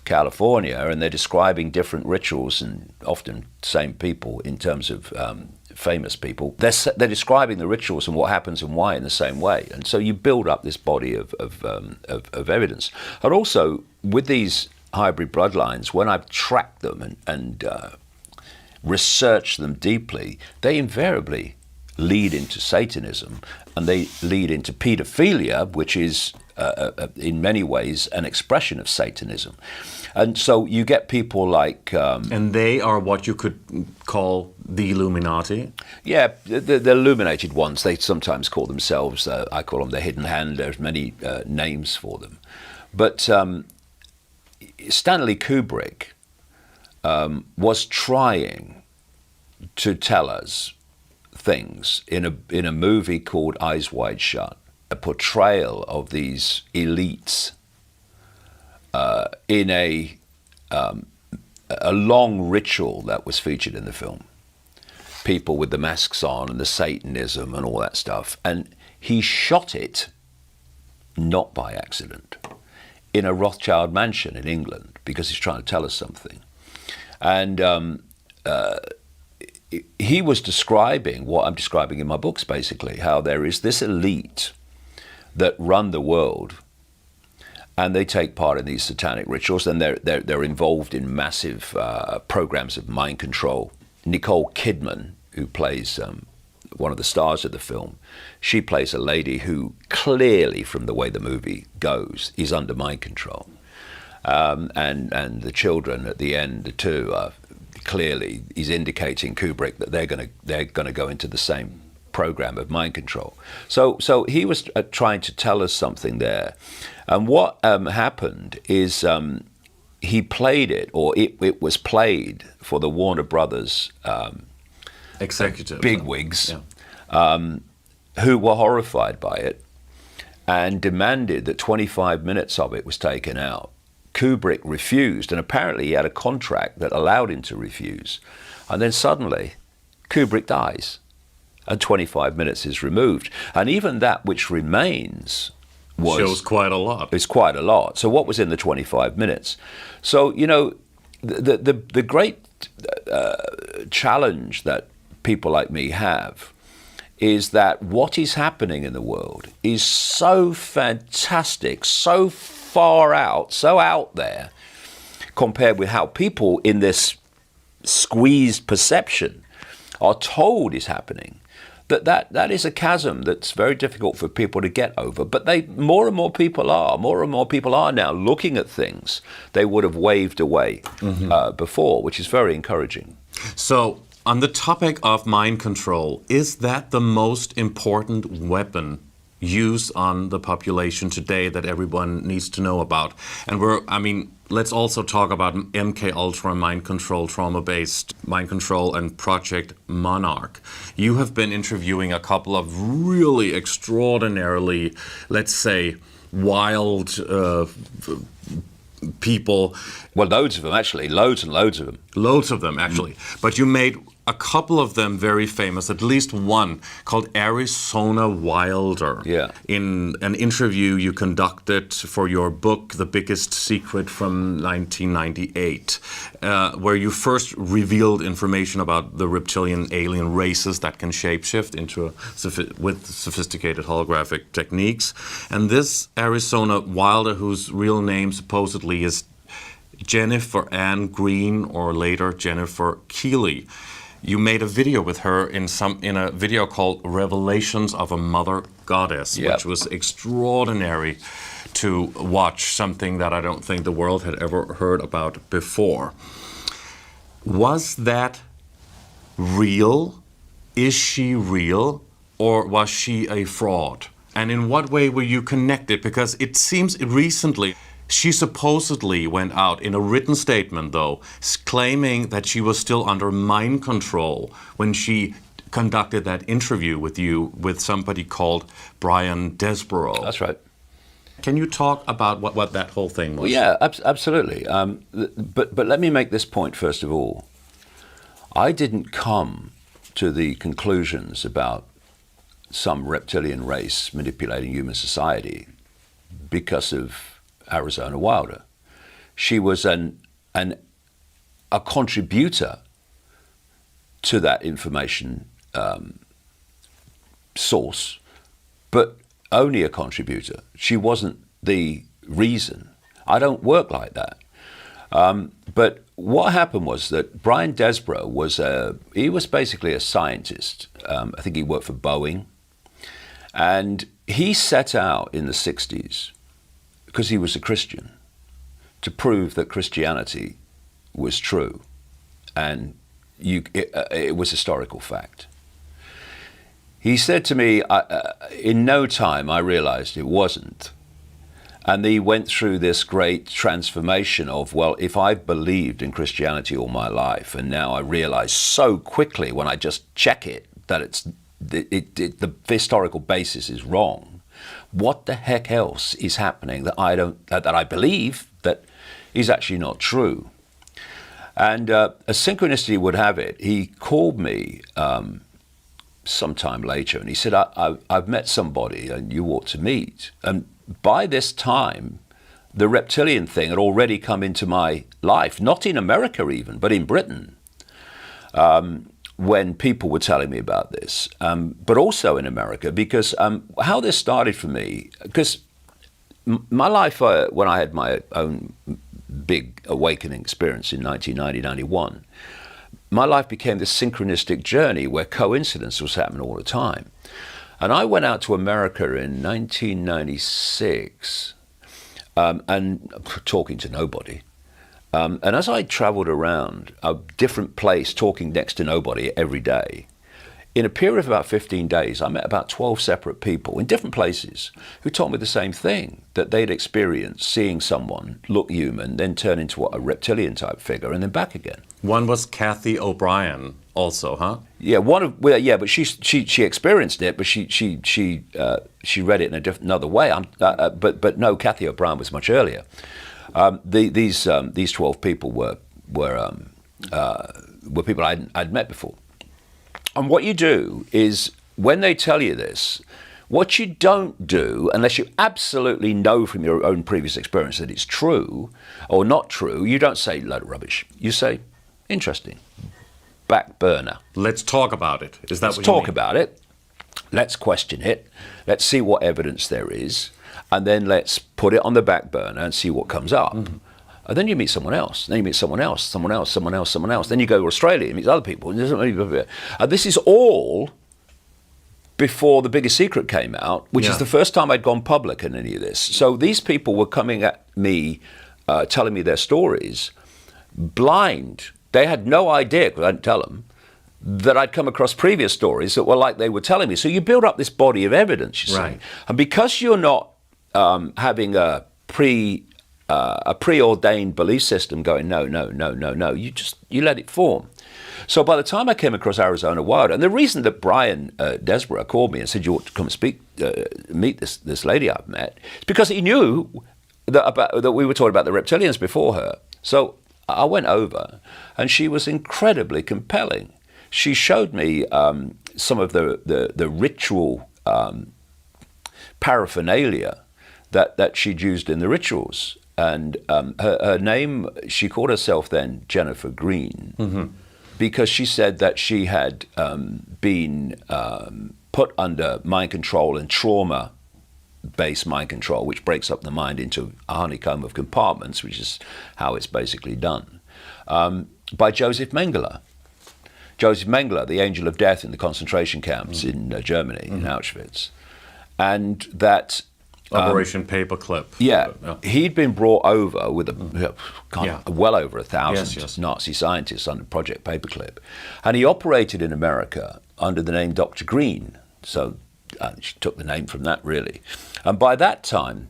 California, and they're describing different rituals, and often same people in terms of famous people. They're describing the rituals and what happens and why in the same way, and so you build up this body of evidence. And also with these hybrid bloodlines, when I've tracked them and researched them deeply, they invariably lead into Satanism, and they lead into pedophilia, which is in many ways an expression of Satanism. And so you get people like... and they are what you could call the Illuminati? Yeah, the illuminated ones. They sometimes call themselves, I call them the hidden hand. There's many names for them. But Stanley Kubrick was trying to tell us things in a movie called Eyes Wide Shut, a portrayal of these elites in a long ritual that was featured in the film. People with the masks on and the Satanism and all that stuff. And he shot it, not by accident, in a Rothschild mansion in England, because he's trying to tell us something. And he was describing what I'm describing in my books, basically, how there is this elite that run the world, and they take part in these satanic rituals, and they're involved in massive programs of mind control. Nicole Kidman, who plays one of the stars of the film, she plays a lady who clearly, from the way the movie goes, is under mind control. And the children at the end too are clearly, he's indicating, Kubrick, that they're going to go into the same program of mind control. So he was trying to tell us something there. And what happened is he played it, or it was played for the Warner Brothers executive bigwigs, who were horrified by it and demanded that 25 minutes of it was taken out. Kubrick refused, and apparently he had a contract that allowed him to refuse. And then suddenly, Kubrick dies, and 25 minutes is removed. And even that which remains shows quite a lot. It's quite a lot. So what was in the 25 minutes? So, you know, the great challenge that people like me have is that what is happening in the world is so fantastic, so far out, so out there, compared with how people in this squeezed perception are told is happening, that is a chasm that's very difficult for people to get over. But more and more people are now looking at things they would have waved away before, which is very encouraging. So, on the topic of mind control, is that the most important weapon used on the population today that everyone needs to know about? And let's also talk about MK Ultra mind control, trauma-based mind control, and Project Monarch. You have been interviewing a couple of really extraordinarily, let's say, wild people. Well, loads of them, actually. Loads and loads of them. Loads of them, actually. But you made a couple of them very famous, at least one called Arizona Wilder. Yeah. In an interview you conducted for your book, The Biggest Secret from 1998, where you first revealed information about the reptilian alien races that can shapeshift with sophisticated holographic techniques. And this Arizona Wilder, whose real name supposedly is Jennifer Ann Green, or later Jennifer Keeley. You made a video with her in a video called Revelations of a Mother Goddess, which was extraordinary to watch, something that I don't think the world had ever heard about before. Was that real? is she real or was she a fraud? And in what way were you connected? Because it seems recently she supposedly went out in a written statement, though, claiming that she was still under mind control when she conducted that interview with you with somebody called Brian Desborough. That's right. Can you talk about what that whole thing was? Well, yeah, absolutely. But let me make this point first of all. I didn't come to the conclusions about some reptilian race manipulating human society because of Arizona Wilder. She was a contributor to that information source, but only a contributor. She wasn't the reason. I don't work like that. But what happened was that Brian Desborough was basically a scientist. I think he worked for Boeing. And he set out in the 60s, because he was a Christian, to prove that Christianity was true. And it was historical fact. He said to me, in no time I realized it wasn't. And he went through this great transformation of, well, if I've believed in Christianity all my life, and now I realize so quickly when I just check it that the historical basis is wrong, what the heck else is happening that I believe that is actually not true? And as synchronicity would have it, he called me sometime later, and he said, I've met somebody and you ought to meet. And by this time, the reptilian thing had already come into my life, not in America even, but in Britain, when people were telling me about this, but also in America, because how this started for me, because my life, when I had my own big awakening experience in 1990-91, my life became this synchronistic journey where coincidence was happening all the time. And I went out to America in 1996 and talking to nobody. And as I traveled around a different place, talking next to nobody every day, in a period of about 15 days, I met about 12 separate people in different places who told me the same thing, that they'd experienced seeing someone look human, then turn into a reptilian type figure, and then back again. One was Kathy O'Brien also, huh? Yeah, but she experienced it, but she read it in another way. But no, Kathy O'Brien was much earlier. These 12 people were people I'd met before. And what you do is, when they tell you this, what you don't do, unless you absolutely know from your own previous experience that it's true or not true, you don't say load of rubbish. You say, interesting, back burner. Let's talk about it. Is that Let's what you mean? talk about it. Let's question it. Let's see what evidence there is. And then let's put it on the back burner and see what comes up. Mm-hmm. And then you meet someone else. Then you meet someone else, someone else, someone else, someone else. Then you go to Australia and meet other people. And this is all before The Biggest Secret came out, which is the first time I'd gone public in any of this. So these people were coming at me, telling me their stories, blind. They had no idea, because I didn't tell them, that I'd come across previous stories that were like they were telling me. So you build up this body of evidence, you see. Right. And because you're not having a preordained belief system going, no, you let it form. So by the time I came across Arizona Wilder, and the reason that Brian Desborough called me and said, you ought to come meet this lady I've met, is because he knew that we were talking about the reptilians before her. So I went over, and she was incredibly compelling. She showed me some of the ritual paraphernalia that she'd used in the rituals. And her name, she called herself then Jennifer Green, mm-hmm. because she said that she had been put under mind control and trauma-based mind control, which breaks up the mind into a honeycomb of compartments, which is how it's basically done, by Joseph Mengele. Joseph Mengele, the angel of death in the concentration camps in Germany, in Auschwitz. And that Operation Paperclip. Yeah, he'd been brought over with well over 1,000 Yes. Nazi scientists under Project Paperclip, and he operated in America under the name Dr. Green. So she took the name from that, really. And by that time,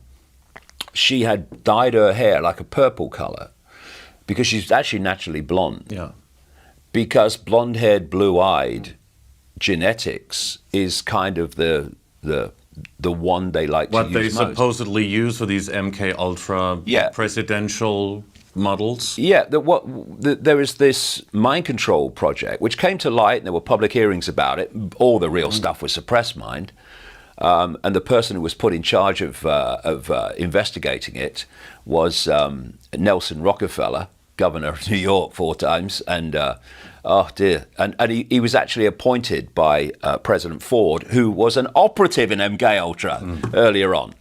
she had dyed her hair like a purple color because she's actually naturally blonde. Yeah. Because blonde-haired, blue-eyed genetics is kind of the one they like What to they use most. supposedly use for these MK Ultra presidential models. Yeah, there is this mind control project which came to light, and there were public hearings about it. All the real stuff was suppressed, mind. And the person who was put in charge of investigating it was Nelson Rockefeller, governor of New York 4 times, and oh dear, and he was actually appointed by President Ford, who was an operative in MK Ultra earlier on.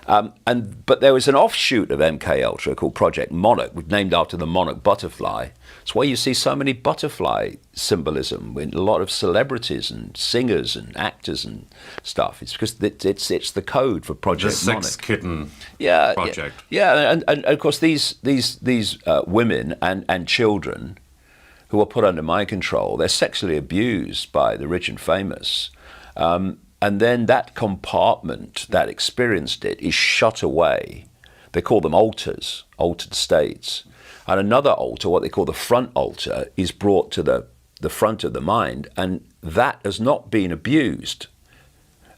But there was an offshoot of MK Ultra called Project Monarch, named after the monarch butterfly. It's why you see so many butterfly symbolism in a lot of celebrities and singers and actors and stuff. It's because it's the code for Project Monarch. The Sex Kitten project. Yeah, and of course these women and children who are put under mind control, they're sexually abused by the rich and famous. And then that compartment that experienced it is shut away. They call them alters, altered states. And another alter, what they call the front alter, is brought to the front of the mind, and that has not been abused.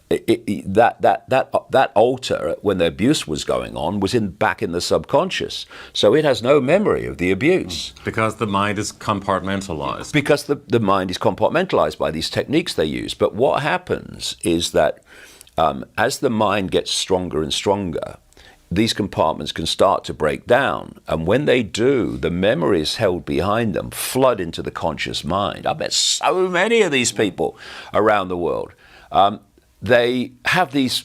That alter, when the abuse was going on, was back in the subconscious. So it has no memory of the abuse. Because the mind is compartmentalized. Because the mind is compartmentalized by these techniques they use. But what happens is that as the mind gets stronger and stronger, these compartments can start to break down. And when they do, the memories held behind them flood into the conscious mind. I bet so many of these people around the world. They have these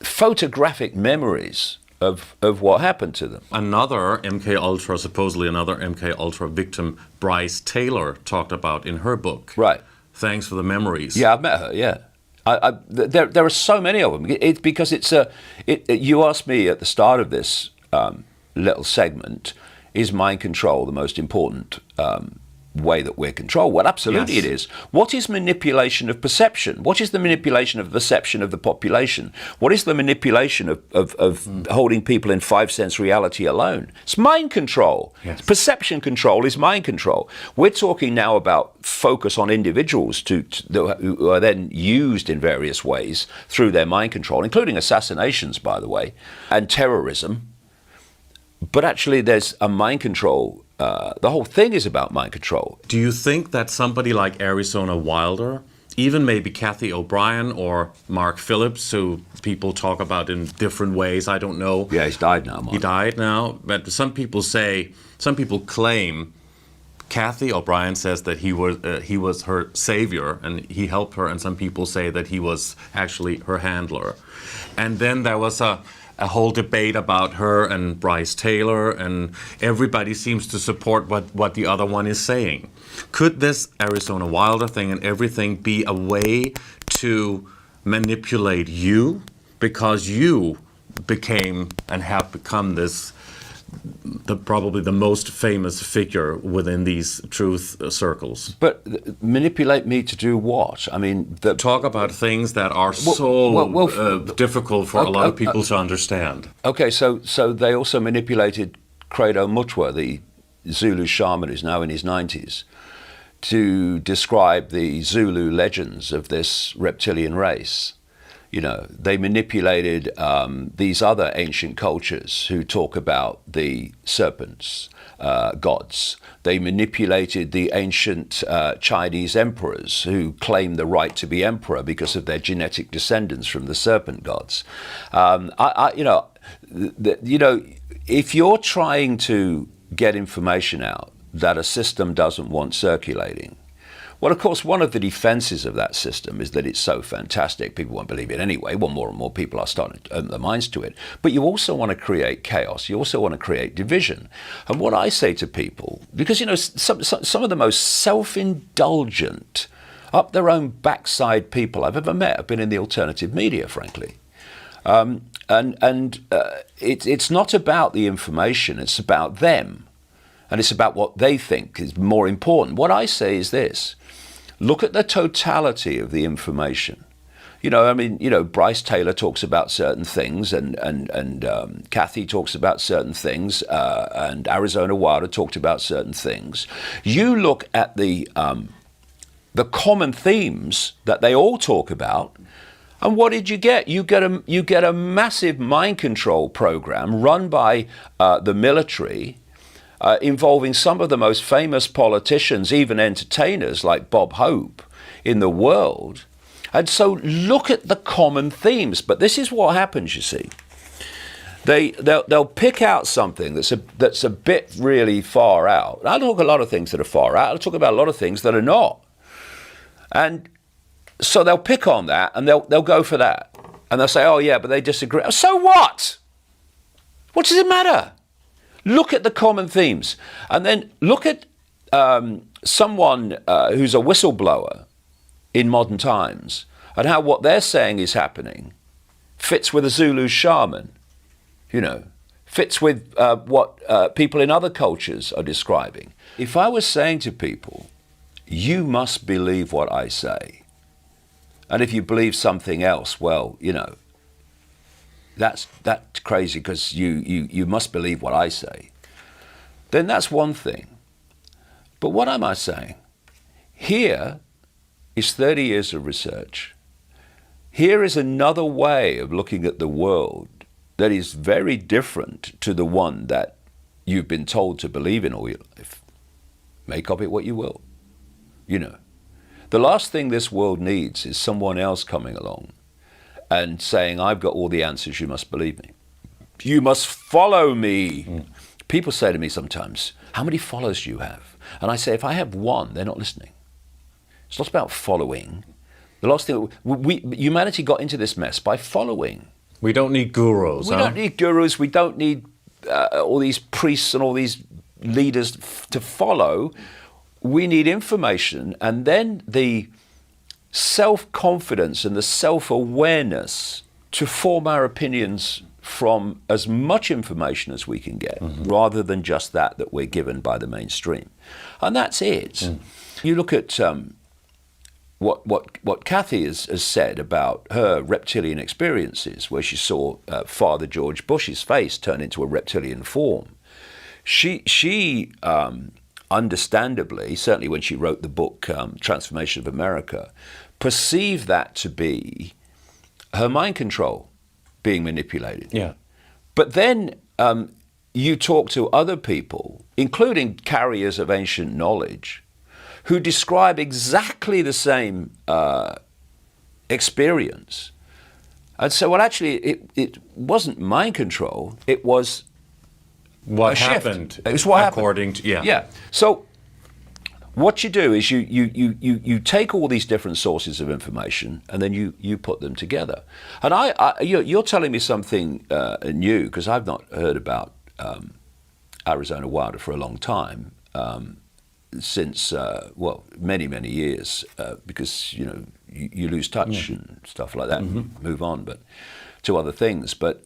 photographic memories of what happened to them. Supposedly another MK Ultra victim, Bryce Taylor, talked about in her book. Right. Thanks for the memories. Yeah, I've met her, yeah. There are so many of them. It's because you asked me at the start of this little segment, is mind control the most important way that we're controlled? Well, absolutely Yes. it is. What is manipulation of perception? What is the manipulation of perception of the population? What is the manipulation of holding people in 5-sense reality alone? It's mind control. Yes. Perception control is mind control. We're talking now about focus on individuals who are then used in various ways through their mind control, including assassinations, by the way, and terrorism. But actually there's a mind control. The whole thing is about mind control. Do you think that somebody like Arizona Wilder, even maybe Kathy O'Brien or Mark Phillips, who people talk about in different ways, I don't know. Yeah, he's died now, Mark. He died now, but some people claim, Kathy O'Brien says that he was her savior and he helped her, and some people say that he was actually her handler. And then there was a whole debate about her and Bryce Taylor, and everybody seems to support what the other one is saying. Could this Arizona Wilder thing and everything be a way to manipulate you? Because you became and have become probably the most famous figure within these truth circles. But manipulate me to do what? I mean, talk about things that are difficult for a lot of people to understand. Okay, so they also manipulated Credo Mutwa, the Zulu shaman who's now in his 90s, to describe the Zulu legends of this reptilian race. You know, they manipulated these other ancient cultures who talk about the serpents, gods. They manipulated the ancient Chinese emperors who claimed the right to be emperor because of their genetic descendants from the serpent gods. If you're trying to get information out that a system doesn't want circulating, well, of course, one of the defenses of that system is that it's so fantastic, people won't believe it anyway. Well, more and more people are starting to open their minds to it. But you also want to create chaos. You also want to create division. And what I say to people, because, some of the most self-indulgent, up their own backside people I've ever met have been in the alternative media, frankly. It's not about the information, it's about them. And it's about what they think is more important. What I say is this: look at the totality of the information. Bryce Taylor talks about certain things, and Kathy talks about certain things, and Arizona Wilder talked about certain things. You look at the common themes that they all talk about, and what did you get? You get a massive mind control program run by the military, involving some of the most famous politicians, even entertainers like Bob Hope in the world. And so look at the common themes. But this is what happens, you see. They'll pick out something that's a bit really far out. I'll talk a lot of things that are far out. I'll talk about a lot of things that are not. And so they'll pick on that and they'll go for that. And they'll say, oh yeah, but they disagree. So what? What does it matter? Look at the common themes. And then look at someone who's a whistleblower in modern times, and how what they're saying is happening fits with a Zulu shaman, fits with what people in other cultures are describing. If I was saying to people, you must believe what I say, and if you believe something else, well, that's crazy because you must believe what I say, then that's one thing. But what am I saying? Here is 30 years of research. Here is another way of looking at the world that is very different to the one that you've been told to believe in all your life. Make of it what you will. The last thing this world needs is someone else coming along and saying, I've got all the answers, you must believe me. You must follow me. People say to me sometimes, how many followers do you have? And I say, if I have one, they're not listening. It's not about following. The last thing, humanity got into this mess by following. We don't need gurus. We don't need gurus. We don't need all these priests and all these leaders to follow. We need information, and then the self-confidence and the self-awareness to form our opinions from as much information as we can get, rather than just that we're given by the mainstream. And that's it. You look at what Kathy has said about her reptilian experiences, where she saw Father George Bush's face turn into a reptilian form. She understandably, certainly when she wrote the book Transformation of America, perceived that to be her mind control being manipulated. Yeah. But then you talk to other people, including carriers of ancient knowledge, who describe exactly the same experience. And so, well, actually, it wasn't mind control, it was what a happened. Shift. It was what according happened. to, Yeah. So what you do is you take all these different sources of information and then you put them together. And you're telling me something new, because I've not heard about Arizona Wilder for a long time, since many years, because you lose touch and stuff like that, and move on, but to other things. But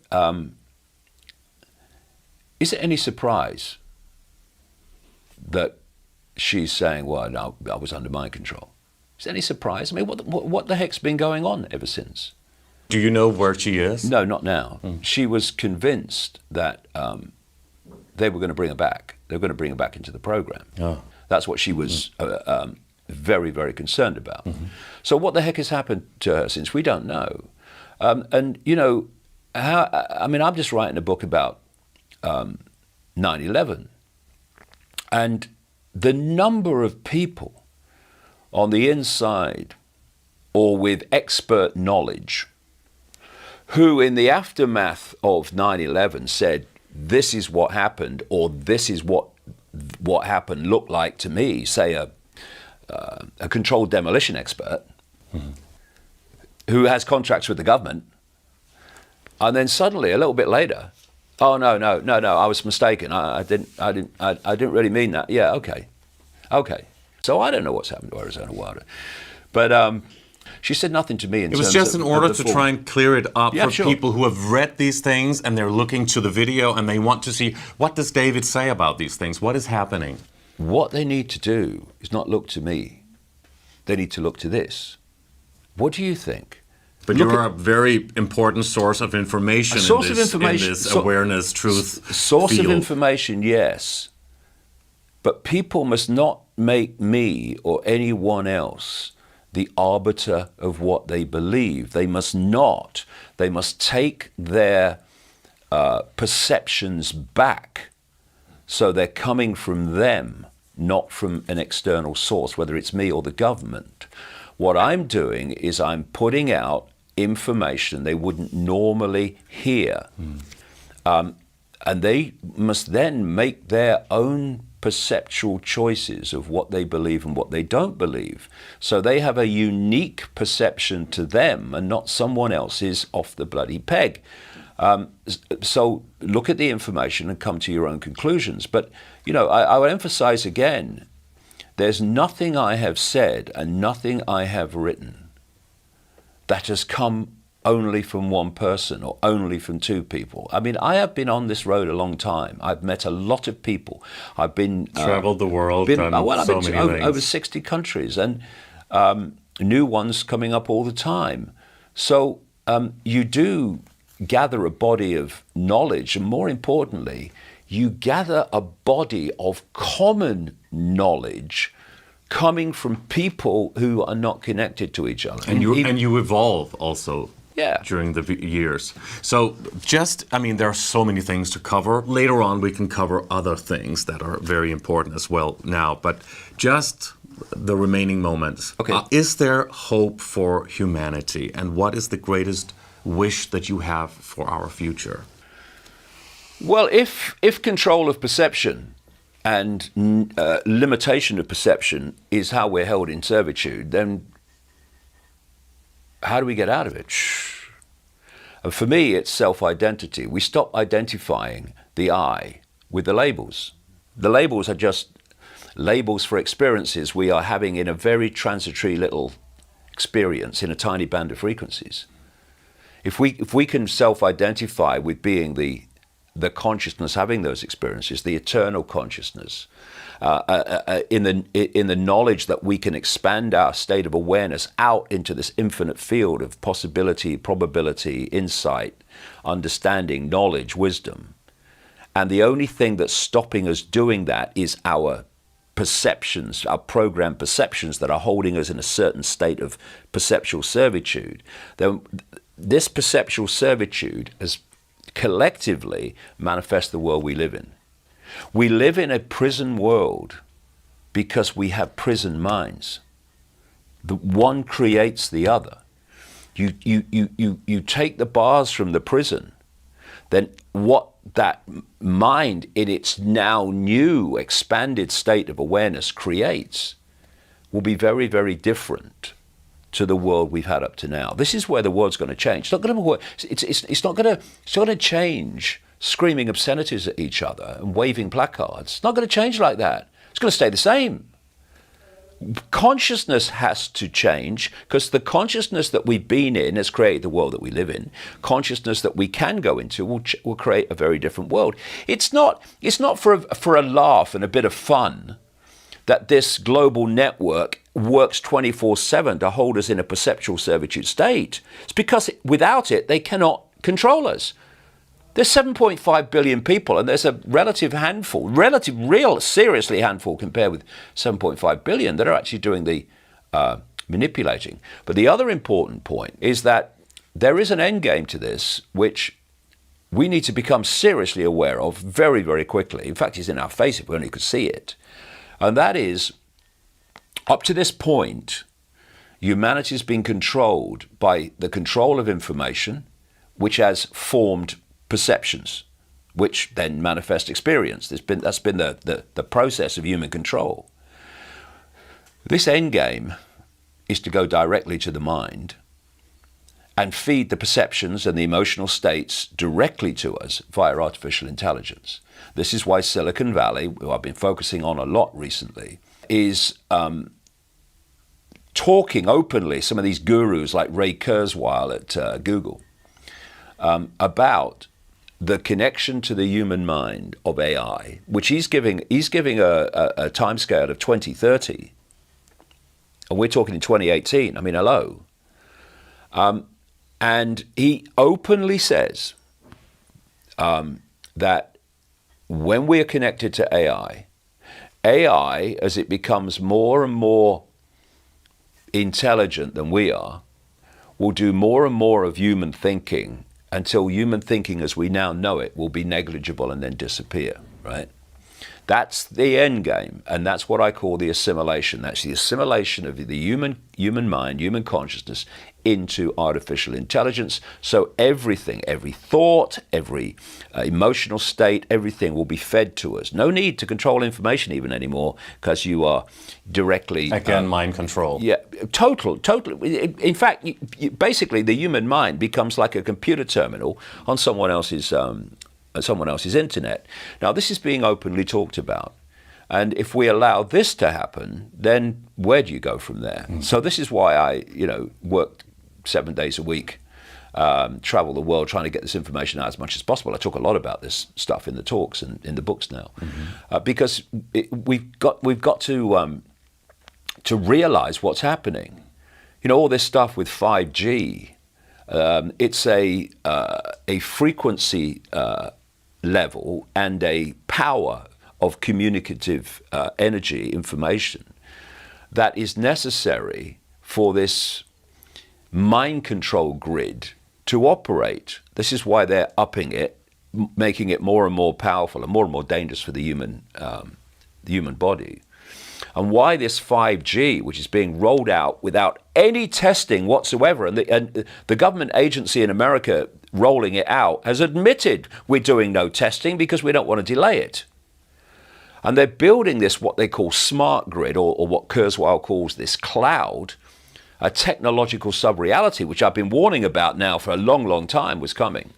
is it any surprise that she's saying, well, no, I was under mind control? Is it any surprise? I mean, what the heck's been going on ever since? Do you know where she is? No, not now. She was convinced that they were going to bring her back. They were going to bring her back into the program. Oh. That's what she was very, very concerned about. So what the heck has happened to her since? We don't know. I'm just writing a book about 9/11. And the number of people on the inside or with expert knowledge who in the aftermath of 9/11 said, this is what happened, or this is what happened looked like to me, say a controlled demolition expert who has contracts with the government, and then suddenly a little bit later, oh no, I was mistaken. I didn't really mean that. Yeah, okay. So I don't know what's happened to Arizona Wilder, But she said nothing to me in It was terms just of in order the to form. try and clear it up Yeah, for sure. people who have read these things and they're looking to the video and they want to see, what does David say about these things? What is happening? What they need to do is not look to me. They need to look to this. What do you think? But Look you're at- a very important source of information, A source in of this, information. in this So- awareness, truth Source field. of information, yes. But people must not make me or anyone else the arbiter of what they believe. They must not. They must take their perceptions back, so they're coming from them, not from an external source, whether it's me or the government. What I'm doing is I'm putting out information they wouldn't normally hear. And they must then make their own perceptual choices of what they believe and what they don't believe. So they have a unique perception to them and not someone else's off the bloody peg. So look at the information and come to your own conclusions. But, you know, I would emphasize again, there's nothing I have said and nothing I have written that has come only from one person or only from two people. I mean, I have been on this road a long time. I've met a lot of people. I've been Traveled the world, done I've so been to many things. over 60 countries, and new ones coming up all the time. So you do gather a body of knowledge, and more importantly, you gather a body of common knowledge coming from people who are not connected to each other. And you evolve also. Yeah. During the years. So there are so many things to cover. Later on, we can cover other things that are very important as well now. But just the remaining moments. Okay. Is there hope for humanity? And what is the greatest wish that you have for our future? Well, if control of perception and limitation of perception is how we're held in servitude, then how do we get out of it? And for me, it's self-identity. We stop identifying the I with the labels. The labels are just labels for experiences we are having in a very transitory little experience in a tiny band of frequencies. If we can self-identify with being the consciousness having those experiences, the eternal consciousness, in the knowledge that we can expand our state of awareness out into this infinite field of possibility, probability, insight, understanding, knowledge, wisdom. And the only thing that's stopping us doing that is our perceptions, our programmed perceptions that are holding us in a certain state of perceptual servitude. Then this perceptual servitude has collectively manifest the world we live in. We live in a prison world because we have prison minds. The one creates the other. You take the bars from the prison, then what that mind in its now new expanded state of awareness creates will be very, very different to the world we've had up to now. This is where the world's going to change. It's not going to it's not going to change screaming obscenities at each other and waving placards. It's not going to change like that. It's going to stay the same. Consciousness has to change because the consciousness that we've been in has created the world that we live in. Consciousness that we can go into will create a very different world. It's not for a laugh and a bit of fun that this global network works 24/7 to hold us in a perceptual servitude state. It's because without it, they cannot control us. There's 7.5 billion people, and there's a seriously handful compared with 7.5 billion that are actually doing the manipulating. But the other important point is that there is an end game to this, which we need to become seriously aware of very, very quickly. In fact, it's in our face if we only could see it. And that is, up to this point, humanity has been controlled by the control of information, which has formed perceptions, which then manifest experience. That's been the process of human control. This end game is to go directly to the mind and feed the perceptions and the emotional states directly to us via artificial intelligence. This is why Silicon Valley, who I've been focusing on a lot recently, is talking openly, some of these gurus like Ray Kurzweil at Google, about the connection to the human mind of AI, which he's giving a timescale of 2030, and we're talking in 2018. I mean, hello. And he openly says that when we are connected to AI, as it becomes more and more intelligent than we are, will do more and more of human thinking until human thinking as we now know it will be negligible and then disappear, right? That's the end game, and that's what I call the assimilation. That's the assimilation of the human mind, human consciousness into artificial intelligence. So everything, every thought, every emotional state, everything will be fed to us. No need to control information even anymore, because you are directly... Again, mind control. Yeah, total. In fact, basically the human mind becomes like a computer terminal on someone else's internet. Now, this is being openly talked about. And if we allow this to happen, then where do you go from there? So this is why I, worked 7 days a week, travel the world trying to get this information out as much as possible. I talk a lot about this stuff in the talks and in the books now, because we've got to realize what's happening. All this stuff with 5G, it's a frequency level and a power of communicative energy, information, that is necessary for this mind control grid to operate. This is why they're upping it, making it more and more powerful and more dangerous for the human body. And why this 5G, which is being rolled out without any testing whatsoever, and the government agency in America rolling it out has admitted we're doing no testing because we don't want to delay it. And they're building this, what they call smart grid, or what Kurzweil calls this cloud, a technological sub-reality, which I've been warning about now for a long, long time was coming.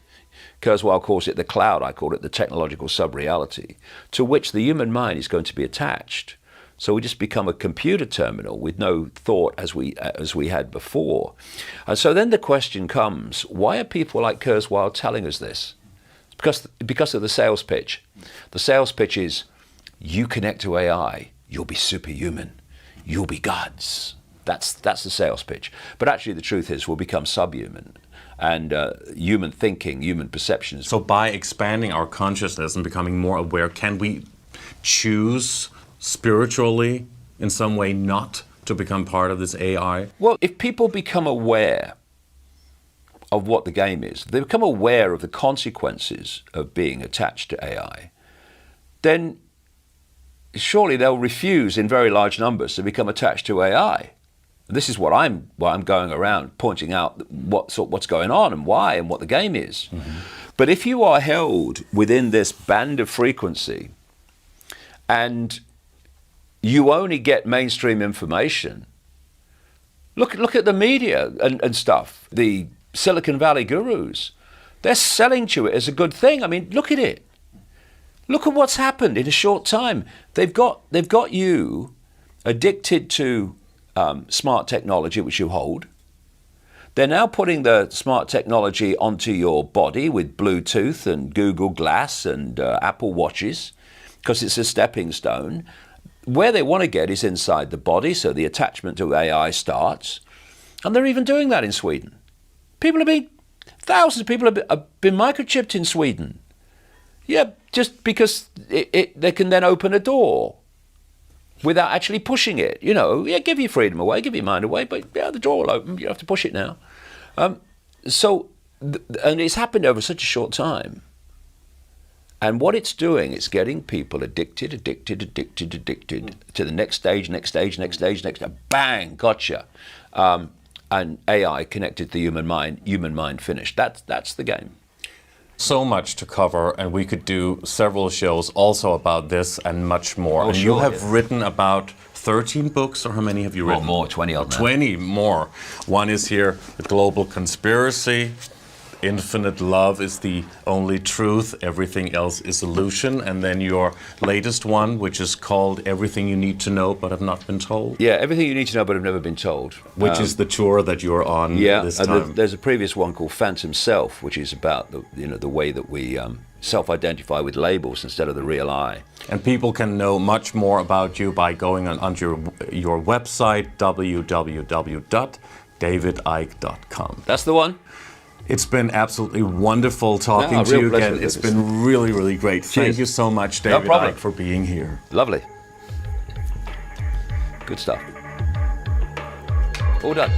Kurzweil calls it the cloud, I call it the technological sub-reality, to which the human mind is going to be attached. So we just become a computer terminal with no thought as we had before. And so then the question comes, why are people like Kurzweil telling us this? It's because of the sales pitch. The sales pitch is, you connect to AI, you'll be superhuman, you'll be gods. That's the sales pitch. But actually the truth is we'll become subhuman. And human thinking, human perceptions. So by expanding our consciousness and becoming more aware, can we choose spiritually in some way not to become part of this AI? Well, if people become aware of what the game is, they become aware of the consequences of being attached to AI, then surely they'll refuse in very large numbers to become attached to AI. This is what I'm going around pointing out what's going on and why and what the game is. But if you are held within this band of frequency and you only get mainstream information, look at the media and stuff, the Silicon Valley gurus, they're selling to it as a good thing. I mean, look at it. Look at what's happened in a short time. They've got you addicted to smart technology, which you hold. They're now putting the smart technology onto your body with Bluetooth and Google Glass and Apple Watches, because it's a stepping stone. Where they want to get is inside the body, so the attachment to AI starts. And they're even doing that in Sweden. Thousands of people have been microchipped in Sweden. Yeah, just because they can then open a door without actually pushing it. Give your freedom away, give your mind away, but the door will open, you have to push it now. And it's happened over such a short time. And what it's doing, it's getting people addicted to the next stage, bang, gotcha. And AI connected to the human mind finished. That's the game. So much to cover, and we could do several shows also about this and much more. And sure, you have written about 13 books, or how many have you written? More, 20 odd now. 20 more. One is here, The Global Conspiracy. Infinite Love is the Only Truth, Everything Else is Illusion. And then your latest one, which is called Everything You Need to Know But Have Not Been Told. Yeah, Everything You Need to Know But Have Never Been Told. Which is the tour that you're on this time. There's a previous one called Phantom Self, which is about the way that we self-identify with labels instead of the real I. And people can know much more about you by going onto your website, www.davidicke.com. That's the one. It's been absolutely wonderful talking to you again. It's been really, really great. Cheers. Thank you so much, David Icke, for being here. Lovely. Good stuff. All done.